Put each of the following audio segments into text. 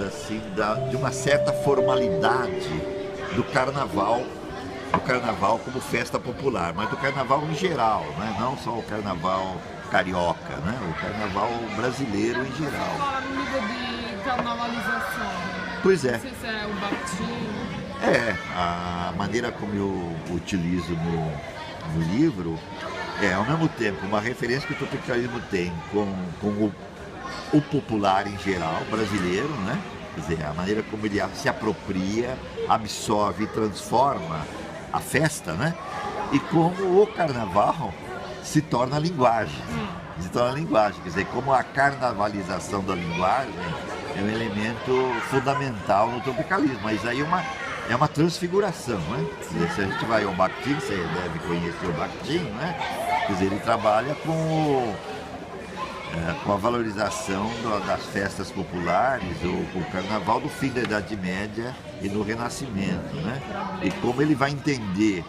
assim, de uma certa formalidade do carnaval como festa popular, mas do carnaval em geral, né? Não só o carnaval carioca, né? O carnaval brasileiro em geral. Fala no nível de carnavalização. Pois é. Não sei se é o batismo. A maneira como eu utilizo no livro é, ao mesmo tempo, uma referência que o tropicalismo tem com o popular em geral, brasileiro, né? Quer dizer, a maneira como ele se apropria, absorve e transforma a festa, né? E como o carnaval se torna linguagem. Se torna linguagem, quer dizer, como a carnavalização da linguagem é um elemento fundamental no tropicalismo. Mas aí é uma transfiguração, né? Quer dizer, se a gente vai ao Bakhtin, você deve conhecer o Bakhtin, né? Quer dizer, ele trabalha com a valorização das festas populares, o carnaval do fim da Idade Média e do Renascimento, né? E como ele vai entender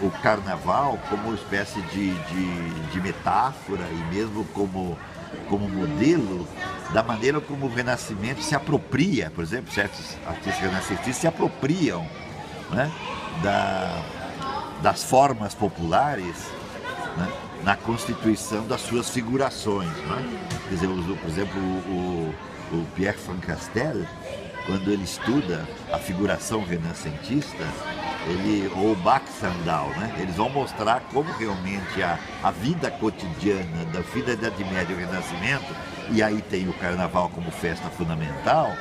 o carnaval como uma espécie de metáfora e mesmo como modelo da maneira como o Renascimento se apropria, por exemplo, certos artistas renascentistas se apropriam, né, das formas populares, né, na constituição das suas figurações, né? Quer dizer, por exemplo, o Pierre Van Castel, quando ele estuda a figuração renascentista, ou Bach Sandal, né? Eles vão mostrar como realmente a vida cotidiana da fim da Idade Média e o Renascimento, e aí tem o carnaval como festa fundamental,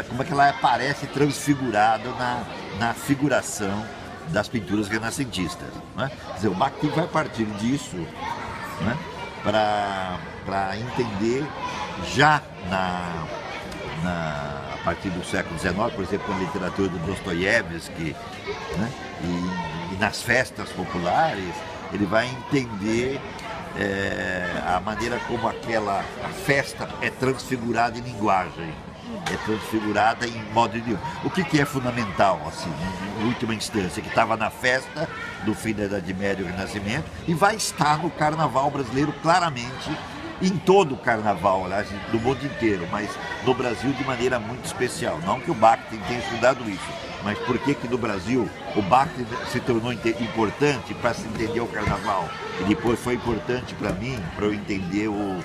como é que ela aparece transfigurada na figuração das pinturas renascentistas, né? Quer dizer, o Bakhtin vai partir disso, né, para entender já a partir do século XIX, por exemplo, na literatura do Dostoiévski, né, e nas festas populares, ele vai entender a maneira como a festa é transfigurada em linguagem, é transfigurada em modo de idioma. O que é fundamental, assim, em última instância, que estava na festa do fim da Idade Média e o Renascimento, e vai estar no carnaval brasileiro claramente, em todo o carnaval, aliás, do mundo inteiro, mas no Brasil de maneira muito especial. Não que o Bakhtin tenha estudado isso, mas por que no Brasil o Bakhtin se tornou importante para se entender o carnaval? E depois foi importante para mim, para eu entender o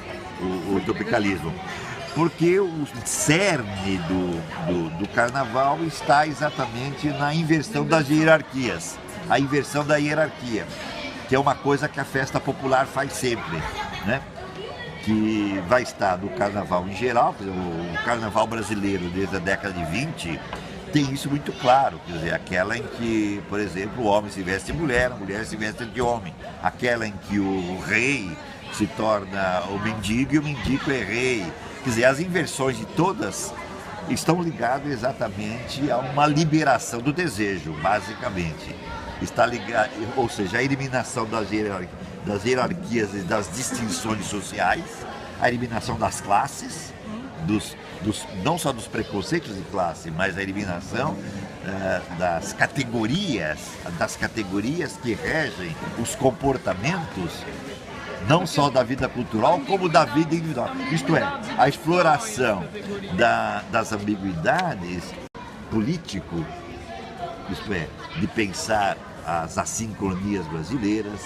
tropicalismo. Porque o cerne do carnaval está exatamente na inversão das hierarquias. A inversão da hierarquia, que é uma coisa que a festa popular faz sempre, né? Que vai estar no carnaval em geral, por exemplo, o carnaval brasileiro desde a década de 20 tem isso muito claro, quer dizer, aquela em que, por exemplo, o homem se veste de mulher, a mulher se veste de homem, aquela em que o rei se torna o mendigo e o mendigo é rei. Quer dizer, as inversões de todas estão ligadas exatamente a uma liberação do desejo, basicamente. Está ligado, ou seja, a eliminação das hierarquias e das distinções sociais, a eliminação das classes, não só dos preconceitos de classe, mas a eliminação das categorias que regem os comportamentos, não só da vida cultural, como da vida individual. Isto é, a exploração das ambiguidades político, isto é, de pensar as assincronias brasileiras,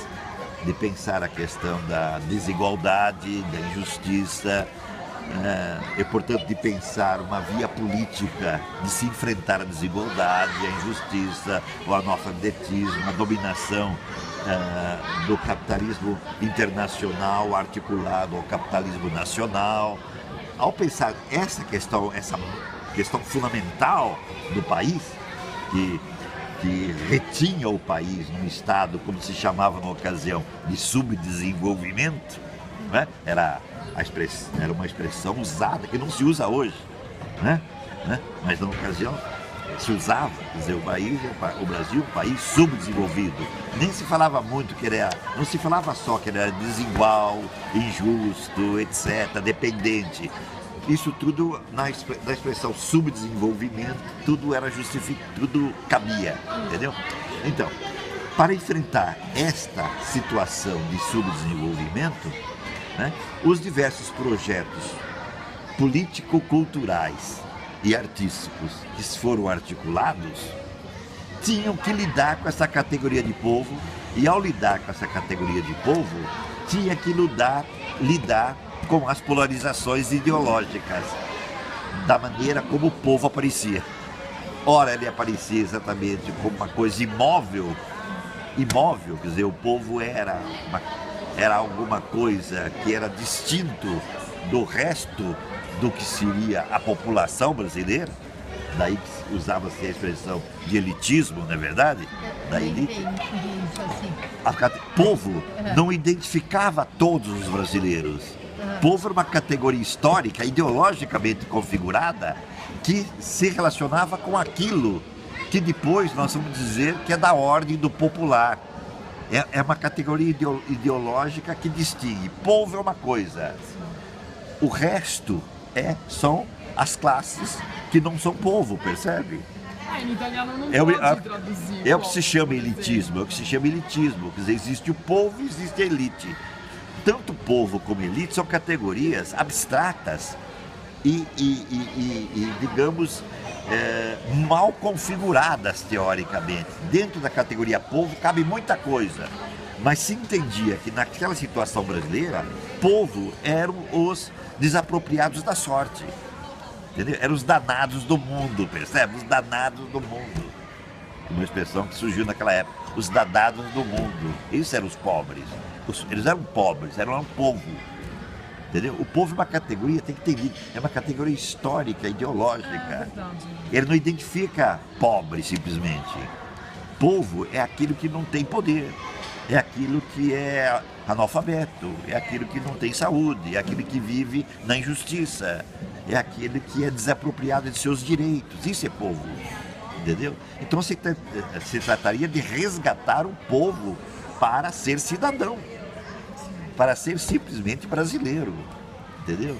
de pensar a questão da desigualdade, da injustiça, e, portanto, de pensar uma via política de se enfrentar a desigualdade, a injustiça, o analfabetismo, a dominação do capitalismo internacional articulado ao capitalismo nacional. Ao pensar essa questão fundamental do país, que retinha o país num estado, como se chamava na ocasião, de subdesenvolvimento, né? Era uma expressão usada, que não se usa hoje, né? Mas na ocasião se usava, quer dizer, o Brasil é um país subdesenvolvido. Nem se falava muito não se falava só que ele era desigual, injusto, etc., dependente. Isso tudo, na expressão subdesenvolvimento, tudo era justificado, tudo cabia, entendeu? Então, para enfrentar esta situação de subdesenvolvimento, né, os diversos projetos político-culturais e artísticos que foram articulados tinham que lidar com essa categoria de povo, e ao lidar com essa categoria de povo, tinha que lidar com as polarizações ideológicas, da maneira como o povo aparecia. Ora, ele aparecia exatamente como uma coisa imóvel, quer dizer, o povo era alguma coisa que era distinto do resto do que seria a população brasileira, daí que usava-se a expressão de elitismo, não é verdade? Da elite. Povo não identificava todos os brasileiros. Povo era uma categoria histórica, ideologicamente configurada, que se relacionava com aquilo que depois nós vamos dizer que é da ordem do popular. É uma categoria ideológica que distingue. Povo é uma coisa, o resto são as classes que não são povo, percebe? Em italiano não pode traduzir. É o que se chama elitismo, quer dizer, existe o povo e existe a elite. Tanto povo como elite são categorias abstratas e digamos, mal configuradas teoricamente. Dentro da categoria povo cabe muita coisa, mas se entendia que naquela situação brasileira, povo eram os desapropriados da sorte, entendeu? Eram os danados do mundo, percebe? Os danados do mundo. Uma expressão que surgiu naquela época, os danados do mundo. Esses eram os pobres. Eles eram pobres, eram um povo. Entendeu? O povo é uma categoria, tem que ter, é uma categoria histórica, ideológica. Ele não identifica pobre simplesmente. Povo é aquilo que não tem poder, é aquilo que é analfabeto, é aquilo que não tem saúde, é aquilo que vive na injustiça, é aquele que é desapropriado de seus direitos. Isso é povo, entendeu? Então se trataria de resgatar o povo para ser cidadão, para ser simplesmente brasileiro, entendeu?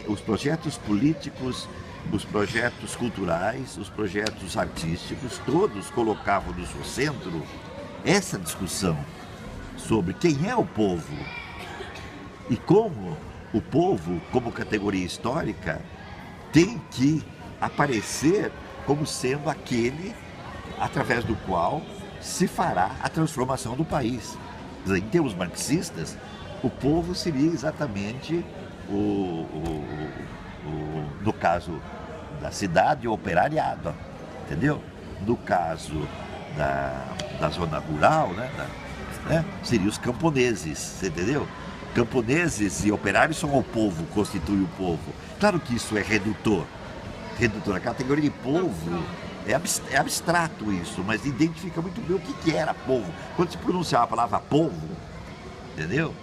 Os projetos políticos, os projetos culturais, os projetos artísticos, todos colocavam no seu centro essa discussão sobre quem é o povo e como o povo, como categoria histórica, tem que aparecer como sendo aquele através do qual se fará a transformação do país. Em termos marxistas, o povo seria exatamente no caso da cidade, o operariado, entendeu? No caso da zona rural, seriam os camponeses, você entendeu? Camponeses e operários são o povo, constituem o povo. Claro que isso é redutor. A categoria de povo é abstrato isso, mas identifica muito bem o que era povo. Quando se pronunciava a palavra povo, entendeu?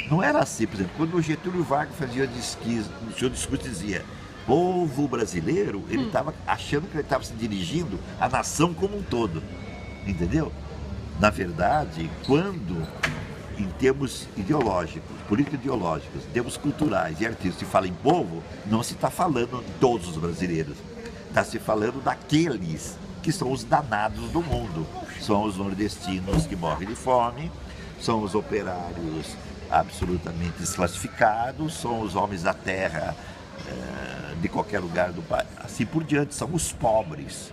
Não era assim, por exemplo, quando o Getúlio Vargas fazia o seu discurso dizia povo brasileiro, ele estava achando que ele estava se dirigindo à nação como um todo, entendeu? Na verdade, quando em termos ideológicos, político-ideológicos, em termos culturais e artísticos, se fala em povo, não se está falando de todos os brasileiros. Está se falando daqueles que são os danados do mundo. São os nordestinos que morrem de fome, são os operários absolutamente desclassificados, são os homens da terra de qualquer lugar do país. Assim por diante, são os pobres.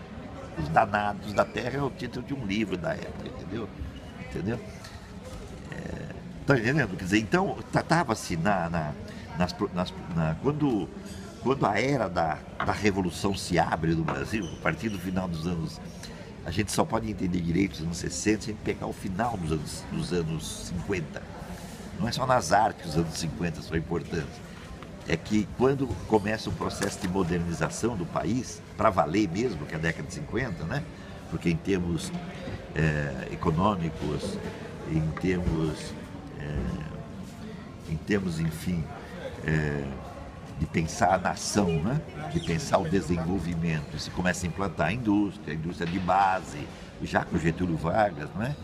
Os danados da terra é o título de um livro da época, entendeu? Está entendendo? Quer dizer, então, tratava-se quando a era da Revolução se abre no Brasil, a partir do final dos anos, a gente só pode entender direito os anos 60 sem pegar o final dos anos 50. Não é só nas artes que os anos 50 são importantes. É que quando começa o processo de modernização do país, para valer mesmo, que é a década de 50, né? Porque em termos econômicos, em termos, enfim, de pensar a nação, né? De pensar o desenvolvimento. Se começa a implantar a indústria de base, já com Getúlio Vargas, né?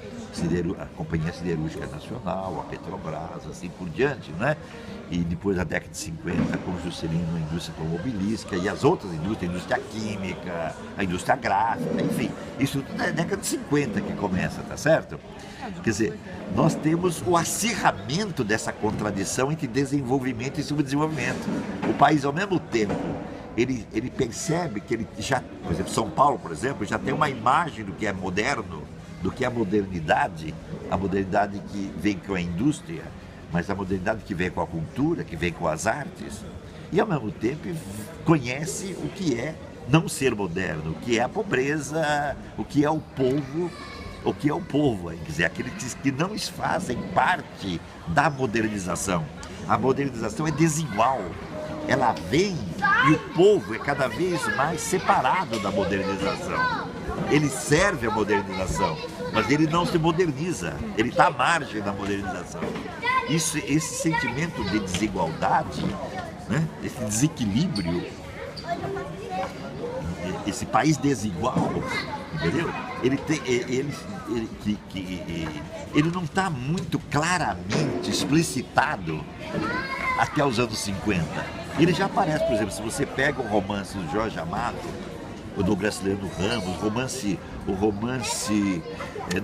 a Companhia Siderúrgica Nacional, a Petrobras, assim por diante, né? E depois, na década de 50, com Juscelino, a indústria automobilística e as outras indústrias, a indústria química, a indústria gráfica, enfim. Isso tudo é década de 50 que começa, tá certo? Quer dizer, nós temos o acirramento dessa contradição entre desenvolvimento e subdesenvolvimento. O país, ao mesmo tempo, ele percebe que ele já, por exemplo, São Paulo, por exemplo, já tem uma imagem do que é moderno, do que é a modernidade que vem com a indústria, mas a modernidade que vem com a cultura, que vem com as artes, e ao mesmo tempo conhece o que é não ser moderno, o que é a pobreza, o que é o povo, quer dizer, aqueles que não fazem parte da modernização. A modernização é desigual, ela vem e o povo é cada vez mais separado da modernização. Ele serve a modernização, mas ele não se moderniza, ele está à margem da modernização. Esse sentimento de desigualdade, né? Esse desequilíbrio, esse país desigual, entendeu? Ele não está muito claramente explicitado até os anos 50. Ele já aparece, por exemplo, se você pega um romance do Jorge Amado, ou do Graciliano Ramos, o romance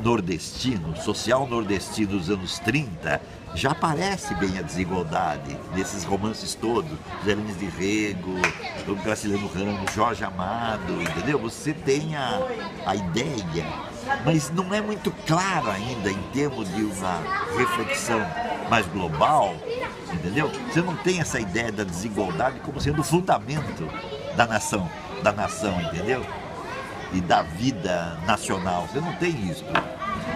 nordestino, social nordestino dos anos 30, já aparece bem a desigualdade nesses romances todos, Zé Lins de Rego, o Graciliano Ramos, Jorge Amado, entendeu? Você tem a ideia, mas não é muito claro ainda em termos de uma reflexão mais global, entendeu? Você não tem essa ideia da desigualdade como sendo o fundamento da nação, entendeu? E da vida nacional. Você não tem isso.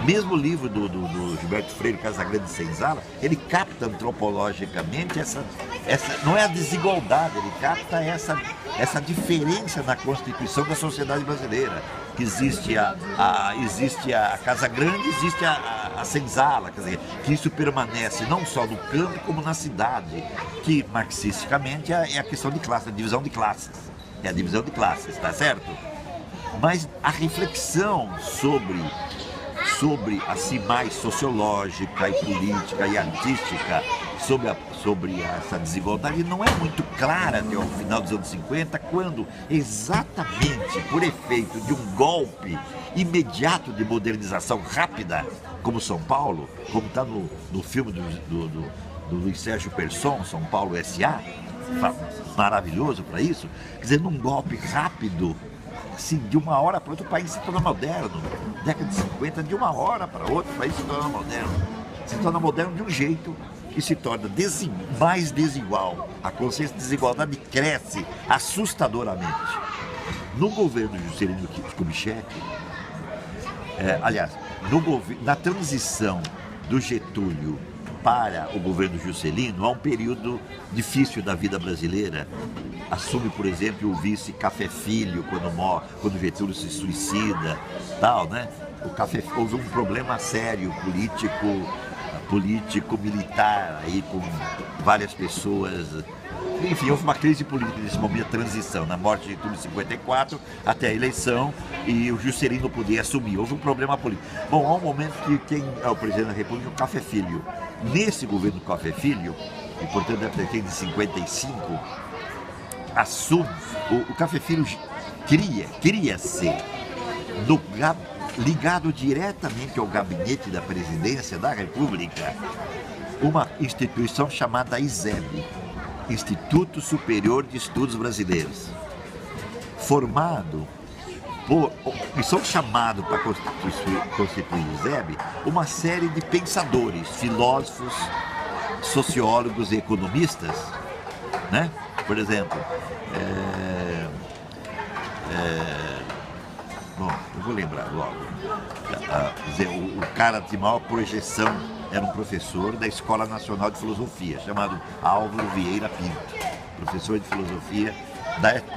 Mesmo o livro do Gilberto Freire, Casagrande Senzala, ele capta antropologicamente essa não é a desigualdade, ele capta essa diferença na constituição da sociedade brasileira. Que existe a Casa Grande, existe a Senzala, quer dizer, que isso permanece não só no campo como na cidade, que marxisticamente é a questão de classe, a divisão de classes. É a divisão de classes, tá certo? Mas a reflexão sobre assim, mais sociológica e política e artística sobre essa desigualdade não é muito clara até o final dos anos 50, quando exatamente por efeito de um golpe imediato de modernização rápida, como São Paulo, como está no filme do Luiz Sérgio Persson, São Paulo S.A., maravilhoso para isso, quer dizer, num golpe rápido, assim, de uma hora para outra o país se torna moderno. Década de 50, de uma hora para outra o país se torna moderno. Se torna moderno de um jeito que se torna mais desigual. A consciência de desigualdade cresce assustadoramente. No governo Juscelino Kubitschek, aliás, na transição do Getúlio para o governo Juscelino, há um período difícil da vida brasileira. Assume, por exemplo, o vice Café Filho, quando Getúlio se suicida, tal, né? Houve um problema sério político-militar aí com várias pessoas. Enfim, houve uma crise política nesse momento de transição, na morte de Getúlio em 54 até a eleição, e o Juscelino podia assumir. Houve um problema político. Bom, há um momento que quem é o presidente da República é o Café Filho. Nesse governo do Café Filho, e portanto deve ter de 55, assume, o Café Filho queria ser ligado diretamente ao gabinete da presidência da República, uma instituição chamada ISEB, Instituto Superior de Estudos Brasileiros, formado e são chamados para constituir o ISEB uma série de pensadores, filósofos, sociólogos e economistas, né? Por exemplo, bom, eu vou lembrar logo. O cara de maior projeção era um professor da Escola Nacional de Filosofia, chamado Álvaro Vieira Pinto, professor de filosofia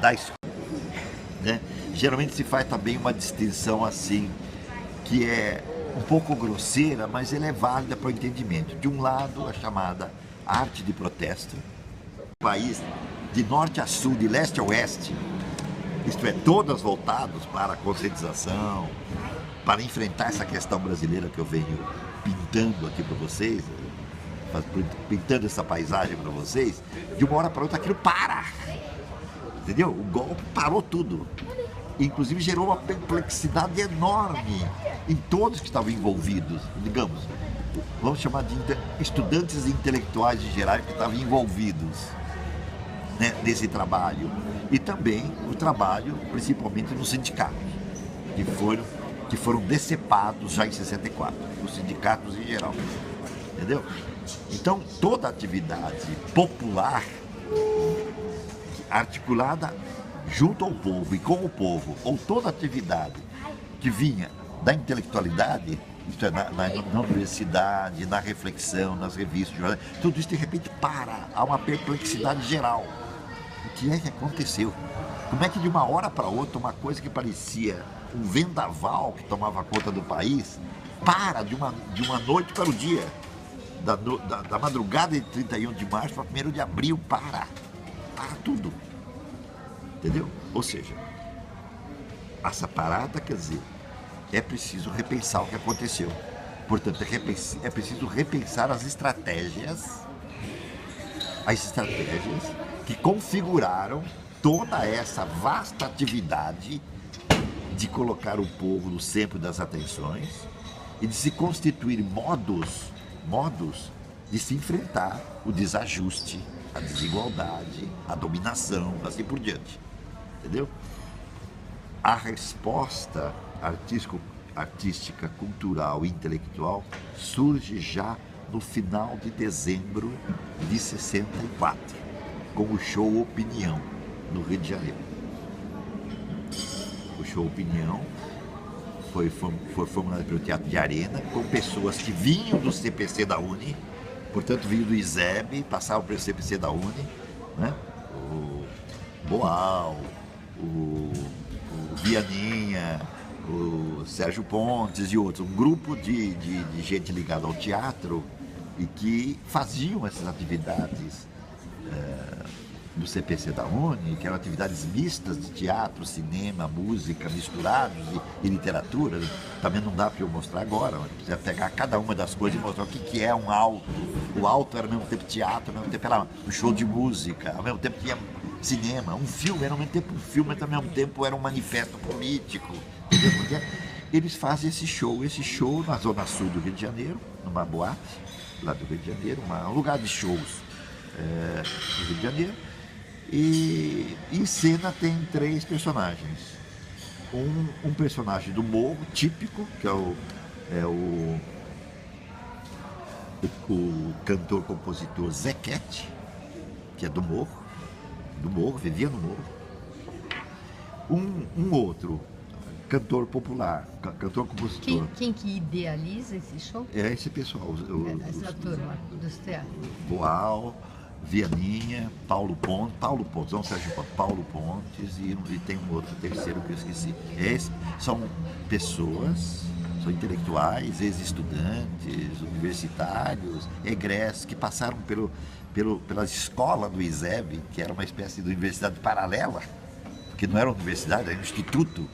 da escola, né? Geralmente se faz também uma distinção assim, que é um pouco grosseira, mas ela é válida para o entendimento. De um lado, a chamada arte de protesto, o país de norte a sul, de leste a oeste, isto é, todas voltadas para a conscientização, para enfrentar essa questão brasileira que eu venho pintando aqui para vocês, pintando essa paisagem para vocês, de uma hora para outra aquilo para. Entendeu? O golpe parou tudo. Inclusive gerou uma perplexidade enorme em todos que estavam envolvidos, digamos, vamos chamar de estudantes e intelectuais em geral que estavam envolvidos, né, nesse trabalho. E também o trabalho, principalmente nos sindicatos, que foram decepados já em 64, os sindicatos em geral. Entendeu? Então, toda atividade popular articulada junto ao povo e com o povo, ou toda atividade que vinha da intelectualidade, isto é, na universidade, na reflexão, nas revistas, tudo isso de repente para, há uma perplexidade geral. O que é que aconteceu? Como é que de uma hora para outra, uma coisa que parecia um vendaval que tomava conta do país, para de uma noite para o dia, da madrugada de 31 de março para 1º de abril, para tudo. Entendeu? Ou seja, essa parada, quer dizer, é preciso repensar o que aconteceu. Portanto, é preciso repensar as estratégias que configuraram toda essa vasta atividade de colocar o povo no centro das atenções e de se constituir modos de se enfrentar o desajuste, a desigualdade, a dominação, assim por diante. Entendeu? A resposta artística, cultural e intelectual surge já no final de dezembro de 64, com o show Opinião, no Rio de Janeiro. O show Opinião foi formulado pelo Teatro de Arena, com pessoas que vinham do CPC da UNE, portanto vinham do ISEB, passavam pelo CPC da UNE, né? O Boal, o Vianinha, o Sérgio Pontes e outros, um grupo de gente ligada ao teatro e que faziam essas atividades do CPC da UNE, que eram atividades mistas de teatro, cinema, música, misturados e literatura. Também não dá para eu mostrar agora, mas precisa pegar cada uma das coisas e mostrar o que é um auto. O auto era ao mesmo tempo teatro, ao mesmo tempo era um show de música, ao mesmo tempo tinha cinema, um filme, era ao mesmo tempo um filme, mas ao mesmo tempo era um manifesto político. Entendeu? Eles fazem esse show na zona sul do Rio de Janeiro, numa boate lá do Rio de Janeiro, um lugar de shows do Rio de Janeiro. E em cena tem 3 personagens. Um personagem do morro, típico, que é o cantor-compositor Zequete, que é do morro, vivia no morro. Um outro cantor popular, cantor-compositor. Quem que idealiza esse show? É esse pessoal. Essa turma dos teatros. Boal, Vianinha, Paulo Pontes, não Sérgio Pontes, Paulo Pontes e tem um outro terceiro que eu esqueci. São pessoas, são intelectuais, ex-estudantes, universitários, egressos, que passaram pela escola do ISEB, que era uma espécie de universidade paralela, que não era uma universidade, era um instituto,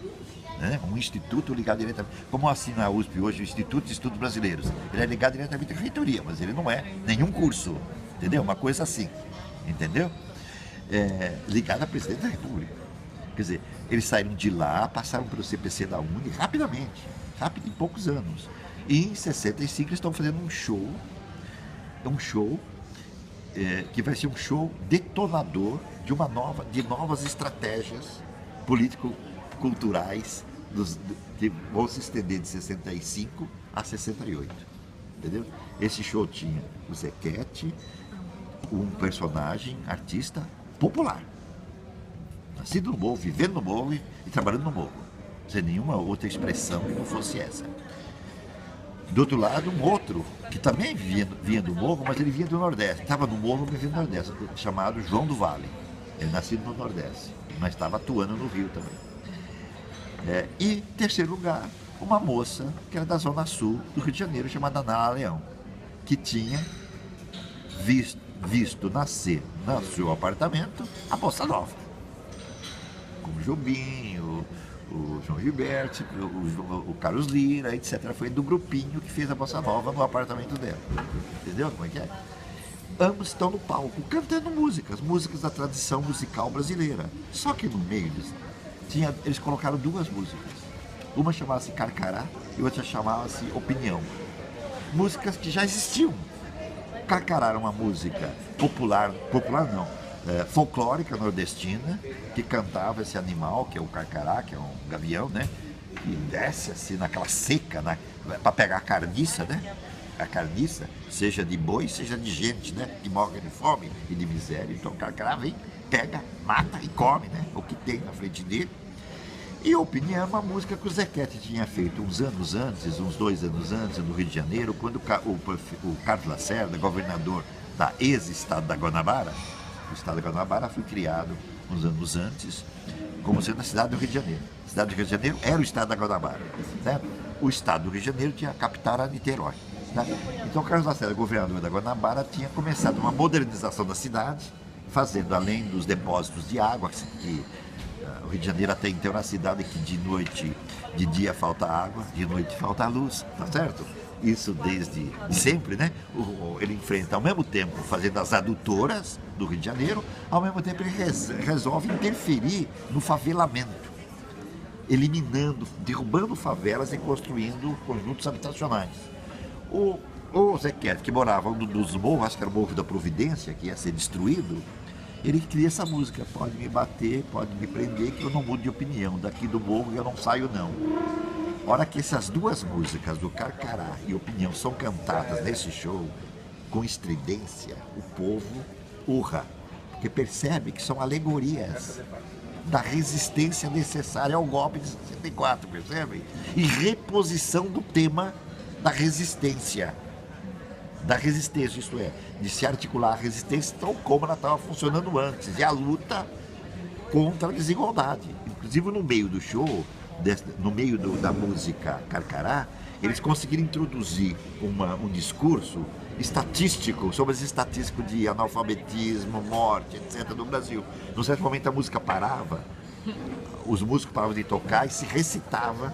né? Um instituto ligado diretamente, como assim na USP hoje, o Instituto de Estudos Brasileiros. Ele é ligado diretamente à reitoria, mas ele não é nenhum curso. Entendeu? Uma coisa assim, entendeu? Ligada à presidente da República. Quer dizer, eles saíram de lá, passaram pelo CPC da UNE rápido, em poucos anos. E em 65 eles estão fazendo um show que vai ser um show detonador de novas estratégias político-culturais que vão se estender de 65 a 68. Entendeu? Esse show tinha o Zequete, um personagem, artista popular, nascido no morro, vivendo no morro e trabalhando no morro, sem nenhuma outra expressão que não fosse essa. Do outro lado, um outro, que também vinha do morro, mas ele vinha do Nordeste, estava no morro, mas vinha do Nordeste, chamado João do Vale. Ele nascido no Nordeste, mas estava atuando no Rio também. E, em terceiro lugar, uma moça que era da Zona Sul do Rio de Janeiro, chamada Nala Leão, que tinha visto nascer no seu apartamento a Bossa Nova, com o Jobim, o o João Gilberto, o Carlos Lira, etc. Foi do grupinho que fez a Bossa Nova no apartamento dela. Entendeu como é que é? Ambos estão no palco cantando músicas da tradição musical brasileira. Só que no meio eles colocaram duas músicas. Uma chamava-se Carcará e outra chamava-se Opinião. Músicas que já existiam. Carcará era uma música folclórica nordestina, que cantava esse animal, que é o carcará, que é um gavião, né? E desce assim naquela seca, né? Para pegar a carniça, né? A carniça, seja de boi, seja de gente, né? Que morre de fome e de miséria. Então o carcará vem, pega, mata e come, né? O que tem na frente dele. E a Opinião é uma música que o Zequete tinha feito uns 2 anos antes, no Rio de Janeiro, quando o Carlos Lacerda, governador da ex-estado da Guanabara, o estado da Guanabara foi criado uns anos antes, como sendo a cidade do Rio de Janeiro. A cidade do Rio de Janeiro era o estado da Guanabara, certo? O estado do Rio de Janeiro tinha a capital era Niterói. Né? Então o Carlos Lacerda, governador da Guanabara, tinha começado uma modernização da cidade, fazendo, além dos depósitos de água, que o Rio de Janeiro até então era uma cidade que de dia falta água, de noite falta luz, tá certo? Isso desde sempre, né? Ele enfrenta, ao mesmo tempo, fazendo as adutoras do Rio de Janeiro, ao mesmo tempo ele resolve interferir no favelamento, derrubando favelas e construindo conjuntos habitacionais. O Zequete, que morava num dos morros, acho que era o Morro da Providência, que ia ser destruído, ele cria essa música: pode me bater, pode me prender, que eu não mudo de opinião, daqui do morro eu não saio não. A hora que essas duas músicas, do Carcará e Opinião, são cantadas nesse show, com estridência, o povo urra, porque percebe que são alegorias da resistência necessária ao golpe de 64, percebe? E reposição do tema da resistência, isto é, de se articular a resistência tal como ela estava funcionando antes, e a luta contra a desigualdade. Inclusive no meio do show, no meio da música Carcará, eles conseguiram introduzir um discurso estatístico sobre as estatísticas de analfabetismo, morte, etc. no Brasil. Num certo momento a música parava, os músicos paravam de tocar e se recitava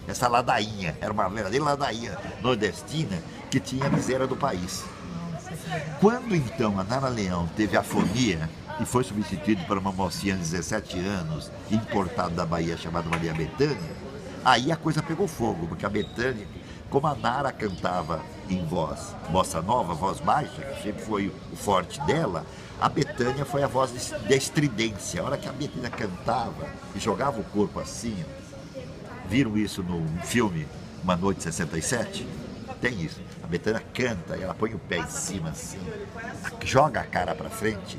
essa ladainha. Era uma verdadeira ladainha nordestina que tinha a miséria do país. Quando então a Nara Leão teve afonia e foi substituído por uma mocinha de 17 anos, importada da Bahia, chamada Maria Bethânia, aí a coisa pegou fogo, porque a Bethânia, como a Nara cantava em voz bossa nova, voz baixa, que sempre foi o forte dela, a Bethânia foi a voz da estridência. A hora que a Bethânia cantava e jogava o corpo assim, viram isso no filme Uma Noite 67? Tem isso. A Bethânia canta, ela põe o pé em cima assim, joga a cara pra frente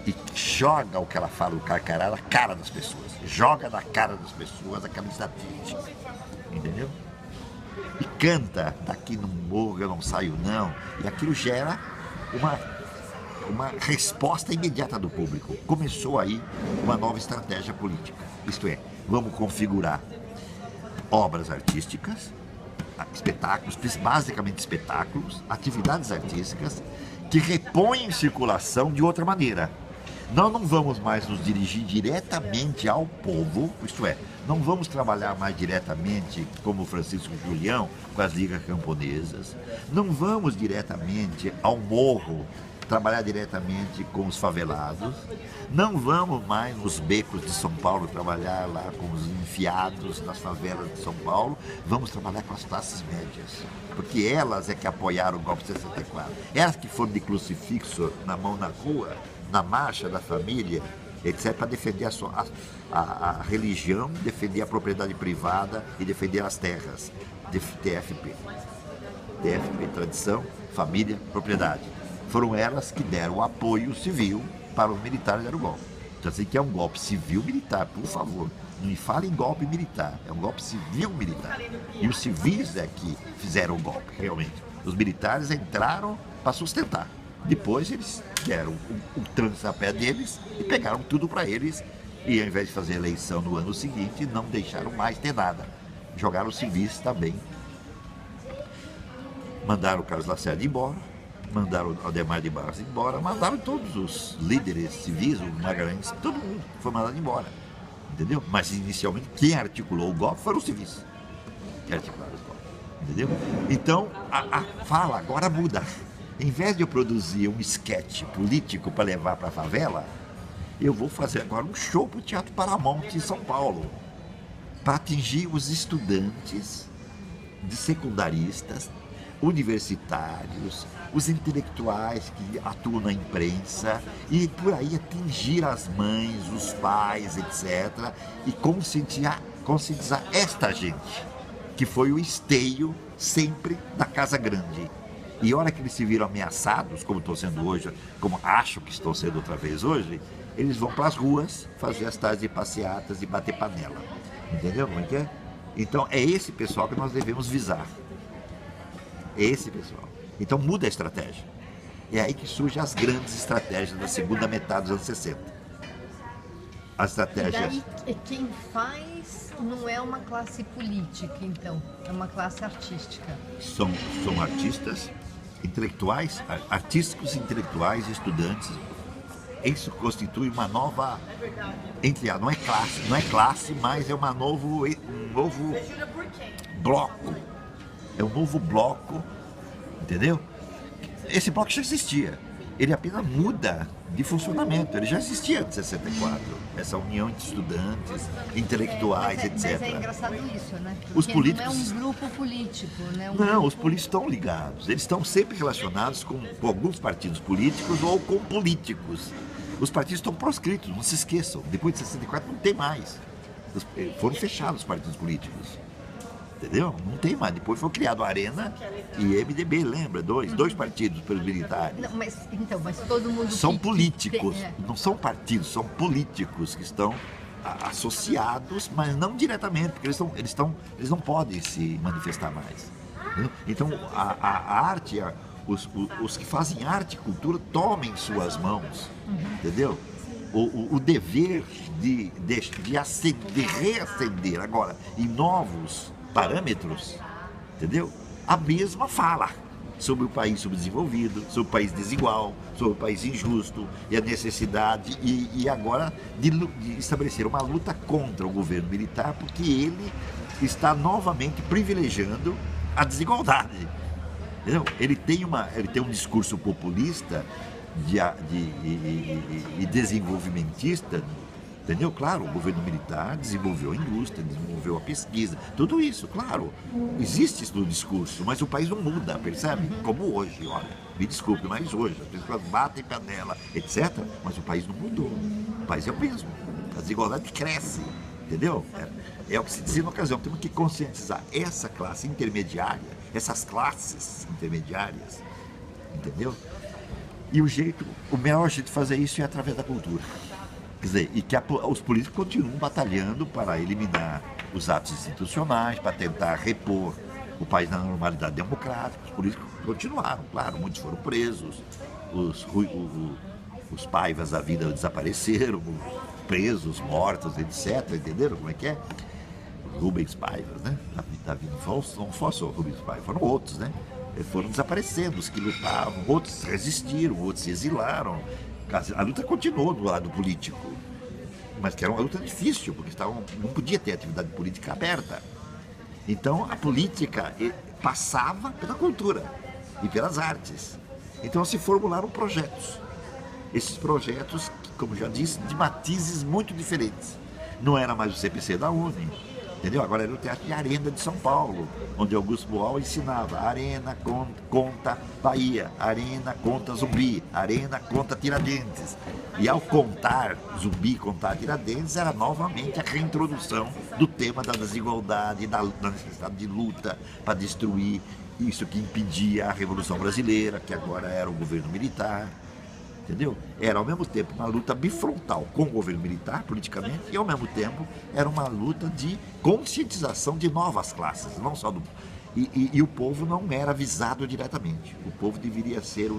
e joga o que ela fala, o Carcará, na cara das pessoas. Joga na cara das pessoas aquela estatística. Entendeu? E canta: daqui no morro eu não saio não. E aquilo gera uma resposta imediata do público. Começou aí uma nova estratégia política. Isto é, vamos configurar obras artísticas, espetáculos, basicamente espetáculos, atividades artísticas que repõem circulação de outra maneira. Nós não vamos mais nos dirigir diretamente ao povo, isto é, não vamos trabalhar mais diretamente como Francisco Julião com as ligas camponesas, não vamos diretamente ao morro trabalhar diretamente com os favelados, não vamos mais nos becos de São Paulo trabalhar lá com os enfiados nas favelas de São Paulo, vamos trabalhar com as classes médias, porque elas é que apoiaram o golpe de 64, elas que foram de crucifixo na mão na rua, na marcha da família, etc., para defender a religião, defender a propriedade privada e defender as terras. TFP, tradição, família, propriedade. Foram elas que deram o apoio civil para os militares dar o golpe. Então, assim, que é um golpe civil-militar, por favor. Não me fale em golpe militar, é um golpe civil-militar. E os civis é que fizeram o golpe, realmente. Os militares entraram para sustentar. Depois eles deram o trânsito a pé deles e pegaram tudo para eles. E ao invés de fazer eleição no ano seguinte, não deixaram mais ter nada. Jogaram os civis também. Mandaram o Carlos Lacerda embora, mandaram o Adhemar de Barros embora, mandaram todos os líderes civis, o Magalhães, todo mundo foi mandado embora. entendeu? Mas inicialmente quem articulou o golpe foram os civis que articularam o golpe, entendeu? Então a fala agora muda. Em vez de eu produzir um esquete político para levar para a favela, eu vou fazer agora um show para o Teatro Paramount em São Paulo, para atingir os estudantes de secundaristas, universitários, os intelectuais que atuam na imprensa e por aí atingir as mães, os pais, etc. e conscientizar esta gente, que foi o esteio sempre da Casa Grande. E a hora que eles se viram ameaçados, como estão sendo hoje, como acho que estão sendo outra vez hoje, eles vão para as ruas fazer as tais de passeatas e bater panela. Entendeu como é que é? Então é esse pessoal que nós devemos visar. É esse pessoal. Então muda a estratégia. É aí que surgem as grandes estratégias da segunda metade dos anos 60. As estratégias... E daí quem faz não é uma classe política, então, é uma classe artística. São artistas, intelectuais, artísticos, intelectuais, estudantes. Isso constitui uma nova, não é classe, mas é um novo bloco. É um novo bloco, entendeu? Esse bloco já existia. Ele apenas muda de funcionamento. Ele já existia antes de 64. Essa união entre estudantes, intelectuais, etc. Mas é engraçado isso, né? Porque os políticos... não é um grupo político, né? Os políticos estão ligados. Eles estão sempre relacionados com alguns partidos políticos ou com políticos. Os partidos estão proscritos, não se esqueçam. Depois de 64 não tem mais. Foram fechados os partidos políticos. Entendeu? Não tem mais. Depois foi criado a Arena e MDB, lembra? Dois partidos pelos militares. Não, mas todo mundo... São políticos, não são partidos, são políticos que estão associados, mas não diretamente, porque eles não podem se manifestar mais. Entendeu? Então a arte, os que fazem arte e cultura tomem em suas mãos, entendeu? O dever de reacender agora em novos parâmetros, entendeu? A mesma fala sobre o país subdesenvolvido, sobre o país desigual, sobre o país injusto e a necessidade e agora de estabelecer uma luta contra o governo militar, porque ele está novamente privilegiando a desigualdade, entendeu? Ele tem um discurso populista e desenvolvimentista. Entendeu? Claro, o governo militar desenvolveu a indústria, desenvolveu a pesquisa, tudo isso, claro. Existe isso no discurso, mas o país não muda, percebe? Como hoje, olha, me desculpe, mas hoje as pessoas batem panela, etc., mas o país não mudou. O país é o mesmo. A desigualdade cresce, entendeu? É o que se dizia na ocasião, temos que conscientizar essa classe intermediária, essas classes intermediárias, entendeu? E o melhor jeito de fazer isso é através da cultura. Quer dizer, e que os políticos continuam batalhando para eliminar os atos institucionais, para tentar repor o país na normalidade democrática. Os políticos continuaram, claro, muitos foram presos, os paivas da vida desapareceram, presos, mortos, etc. Entenderam como é que é? Rubens Paivas, né? Não foi só Rubens Paivas, foram outros, né? Foram desaparecendo, os que lutavam, outros resistiram, outros se exilaram. A luta continuou do lado político, mas que era uma luta difícil, porque não podia ter atividade política aberta. Então a política passava pela cultura e pelas artes. Então se formularam projetos. Esses projetos, como já disse, de matizes muito diferentes. Não era mais o CPC da UNE, entendeu? Agora era o Teatro de Arena de São Paulo, onde Augusto Boal ensinava Arena conta Bahia, Arena conta Zumbi, Arena conta Tiradentes. E ao contar Zumbi, contar Tiradentes, era novamente a reintrodução do tema da desigualdade, da necessidade de luta para destruir isso que impedia a Revolução Brasileira, que agora era o governo militar. Entendeu? Era ao mesmo tempo uma luta bifrontal com o governo militar, politicamente, e ao mesmo tempo era uma luta de conscientização de novas classes, não só do... E o povo não era avisado diretamente. O povo deveria ser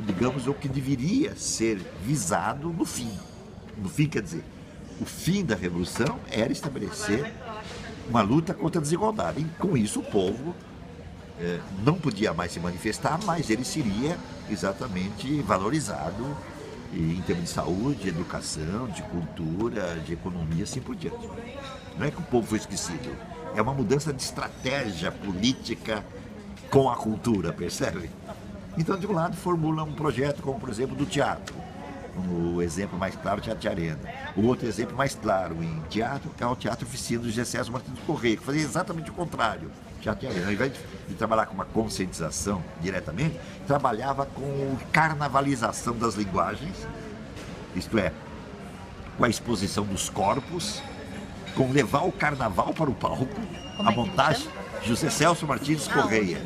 digamos, o que deveria ser visado no fim. No fim, quer dizer, o fim da Revolução era estabelecer uma luta contra a desigualdade. E com isso o povo não podia mais se manifestar, mas ele seria exatamente valorizado e em termos de saúde, de educação, de cultura, de economia, assim por diante. Não é que o povo foi esquecido, é uma mudança de estratégia política com a cultura, percebe? Então, de um lado, formula um projeto como, por exemplo, do teatro. O exemplo mais claro, o Teatro de Arena. O outro exemplo mais claro em teatro é o Teatro Oficina do José César Martins Correia, que fazia exatamente o contrário. Teatro de Arena, ao invés de trabalhar com uma conscientização diretamente, trabalhava com carnavalização das linguagens, isto é, com a exposição dos corpos, com levar o carnaval para o palco, Como a é que ele montagem, chama? José Celso Martins Correia,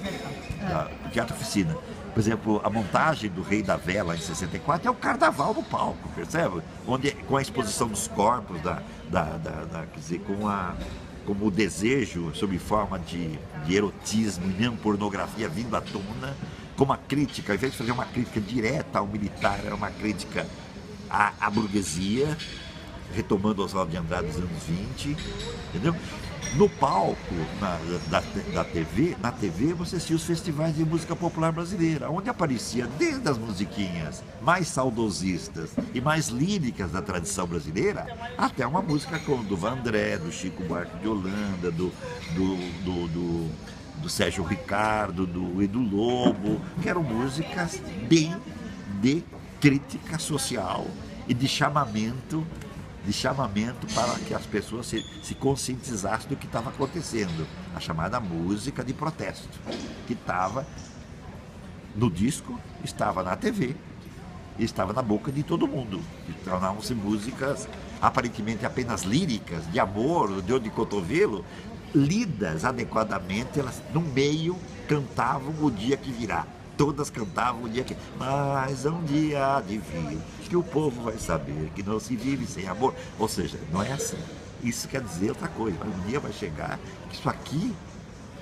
do Teatro Oficina. Por exemplo, a montagem do Rei da Vela em 64 é o carnaval no palco, percebe? Onde, com a exposição dos corpos, quer dizer, com o desejo sob forma de erotismo e mesmo pornografia vindo à tona, com uma crítica, ao invés de fazer uma crítica direta ao militar, era uma crítica à burguesia, retomando Oswaldo de Andrade dos anos 20, entendeu? No palco da TV, na TV você assistia os festivais de música popular brasileira, onde aparecia desde as musiquinhas mais saudosistas e mais líricas da tradição brasileira, até uma música como do Vandré, do Chico Buarque de Holanda, do Sérgio Ricardo, do Edu Lobo, que eram músicas bem de crítica social e de chamamento para que as pessoas se conscientizassem do que estava acontecendo. A chamada música de protesto, que estava no disco, estava na TV, e estava na boca de todo mundo. Tornavam-se músicas aparentemente apenas líricas, de amor, de cotovelo, lidas adequadamente, elas no meio cantavam o dia que virá. Todas cantavam o dia que... Mas um dia há de vir, que o povo vai saber que não se vive sem amor. Ou seja, não é assim. Isso quer dizer outra coisa. Mas um dia vai chegar, que isso aqui,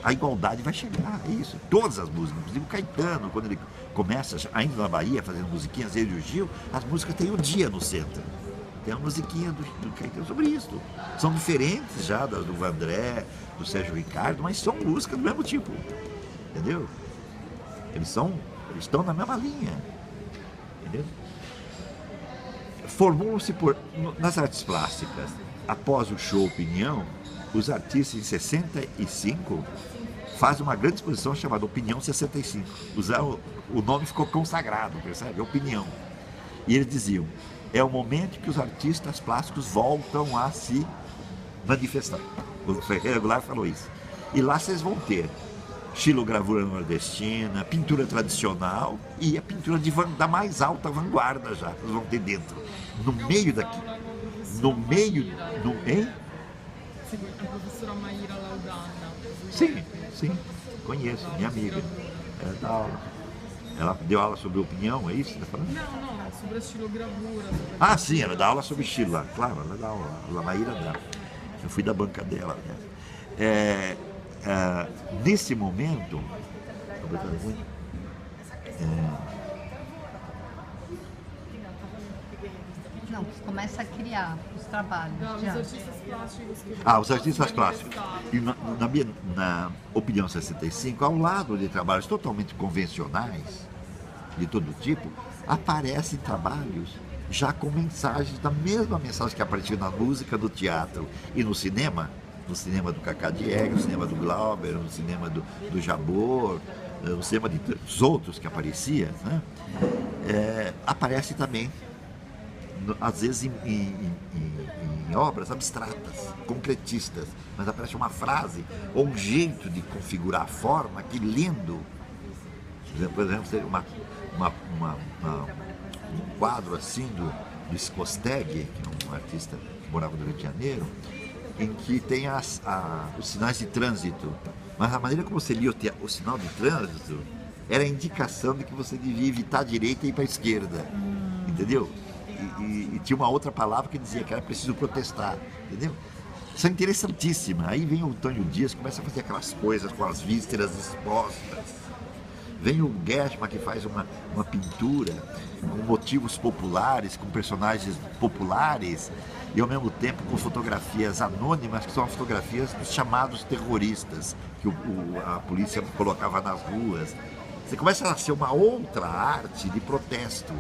a igualdade vai chegar. É isso. Todas as músicas, inclusive o Caetano, quando ele começa, ainda na Bahia, fazendo musiquinhas, ele e o Gil, as músicas têm o dia no centro. Tem uma musiquinha do Caetano sobre isso. São diferentes já do Vandré, do Sérgio Ricardo, mas são músicas do mesmo tipo. Entendeu? Eles estão na mesma linha, entendeu? Formulam-se nas artes plásticas, após o show Opinião, os artistas em 65 fazem uma grande exposição chamada Opinião 65. O nome ficou consagrado, percebe? Opinião. E eles diziam, é o momento que os artistas plásticos voltam a se manifestar. O Ferreira Goulart falou isso. E lá vocês vão ter xilogravura nordestina, pintura tradicional e a pintura da mais alta vanguarda já, vocês vão ter dentro. No meio daqui. Hein? A professora Maíra Laudana. Sim, conheço, minha amiga. Ela dá aula. Ela deu aula sobre opinião, é isso que você está falando? Não, sobre a xilogravura. Ah, sim, ela dá aula sobre estilo, claro, ela dá aula, a Maíra dá. Eu fui da banca dela, né? Nesse momento, não, começa a criar os trabalhos. Não, os artistas plásticos. Os artistas plásticos. E na Opinião 65, ao lado de trabalhos totalmente convencionais, de todo tipo, aparecem trabalhos já com mensagens, da mesma mensagem que apareceu na música, do teatro e no cinema do Cacá Diegues, no cinema do Glauber, no cinema do Jabor, no cinema dos outros que aparecia, né? Aparece também, às vezes em obras abstratas, concretistas, mas aparece uma frase ou um jeito de configurar a forma que, lendo, por exemplo, seria um quadro assim do Skosteg, que é um artista que morava no Rio de Janeiro, em que tem os sinais de trânsito, mas a maneira como você lia o sinal de trânsito era a indicação de que você devia evitar a direita e ir para a esquerda, entendeu? E tinha uma outra palavra que dizia que era preciso protestar, entendeu? Isso é interessantíssimo. Aí vem o Antônio Dias, começa a fazer aquelas coisas com as vísceras expostas. Vem o Gershman, que faz uma pintura com motivos populares, com personagens populares, e ao mesmo tempo com fotografias anônimas, que são as fotografias dos chamados terroristas, que a polícia colocava nas ruas. Você começa a nascer uma outra arte de protesto,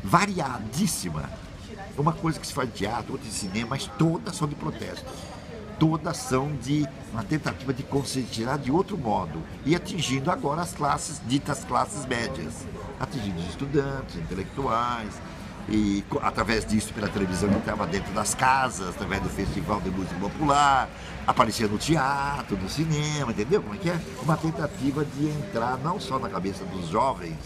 variadíssima. Uma coisa que se faz em teatro, outra em cinema, mas todas são de protesto. Todas são de uma tentativa de conscientizar de outro modo e atingindo agora as classes, ditas classes médias, atingindo os estudantes, intelectuais, e através disso pela televisão que estava dentro das casas, através do Festival de Música Popular, aparecia no teatro, no cinema, entendeu como é que é? Uma tentativa de entrar não só na cabeça dos jovens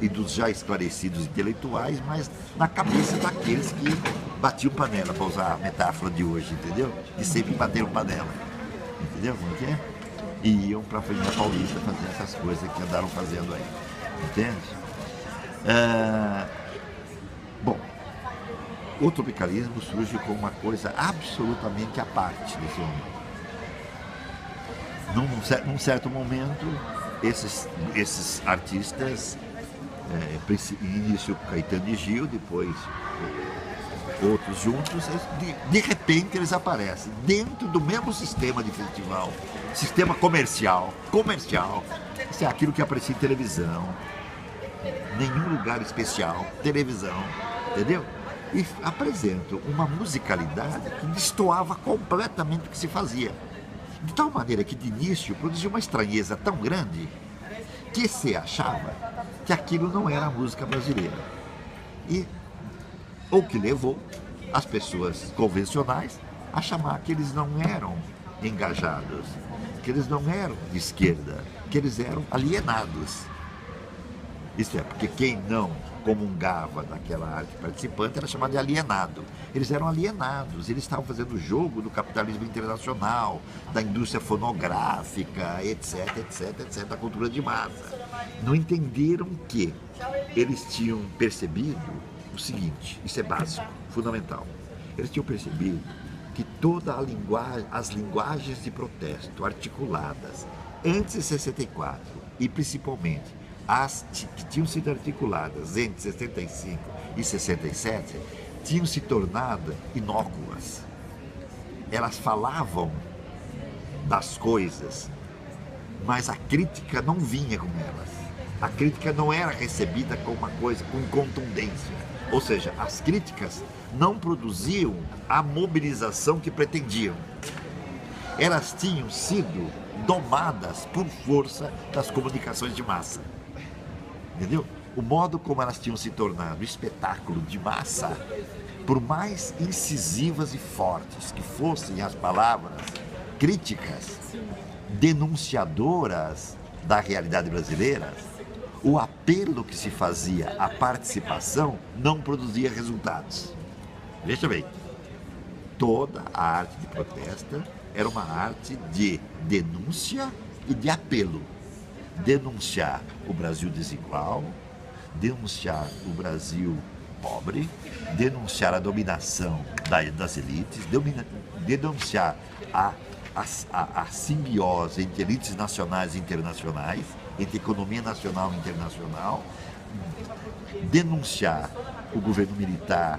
e dos já esclarecidos intelectuais, mas na cabeça daqueles que batiam panela, para usar a metáfora de hoje, entendeu? Que sempre bateram panela, entendeu como é que é? E iam para a Avenida Paulista fazer essas coisas que andaram fazendo aí, entende? Bom, o tropicalismo surge como uma coisa absolutamente à parte desse momento. Num certo momento, esses artistas, início Caetano e Gil, depois outros juntos, de repente eles aparecem dentro do mesmo sistema de festival, sistema comercial, isso é aquilo que aparecia em televisão, nenhum lugar especial, televisão, entendeu? E apresentam uma musicalidade que destoava completamente do que se fazia. De tal maneira que de início produziu uma estranheza tão grande que se achava que aquilo não era a música brasileira. E o que levou as pessoas convencionais a chamar que eles não eram engajados, que eles não eram de esquerda, que eles eram alienados. Isso é, porque quem não comungava daquela arte participante era chamado de alienado. Eles eram alienados, eles estavam fazendo o jogo do capitalismo internacional, da indústria fonográfica, etc, da cultura de massa. Não entenderam que eles tinham percebido o seguinte, isso é básico, fundamental. Eles tinham percebido que todas as linguagens de protesto articuladas antes de 64 e principalmente as que tinham sido articuladas entre 65 e 67 tinham se tornado inócuas. Elas falavam das coisas, mas a crítica não vinha com elas. A crítica não era recebida como uma coisa com contundência. Ou seja, as críticas não produziam a mobilização que pretendiam. Elas tinham sido domadas por força das comunicações de massa. Entendeu? O modo como elas tinham se tornado espetáculo de massa, por mais incisivas e fortes que fossem as palavras críticas, denunciadoras da realidade brasileira, o apelo que se fazia à participação não produzia resultados. Veja bem, toda a arte de protesto era uma arte de denúncia e de apelo. Denunciar o Brasil desigual, denunciar o Brasil pobre, denunciar a dominação das elites, denunciar a simbiose entre elites nacionais e internacionais, entre economia nacional e internacional, denunciar o governo militar,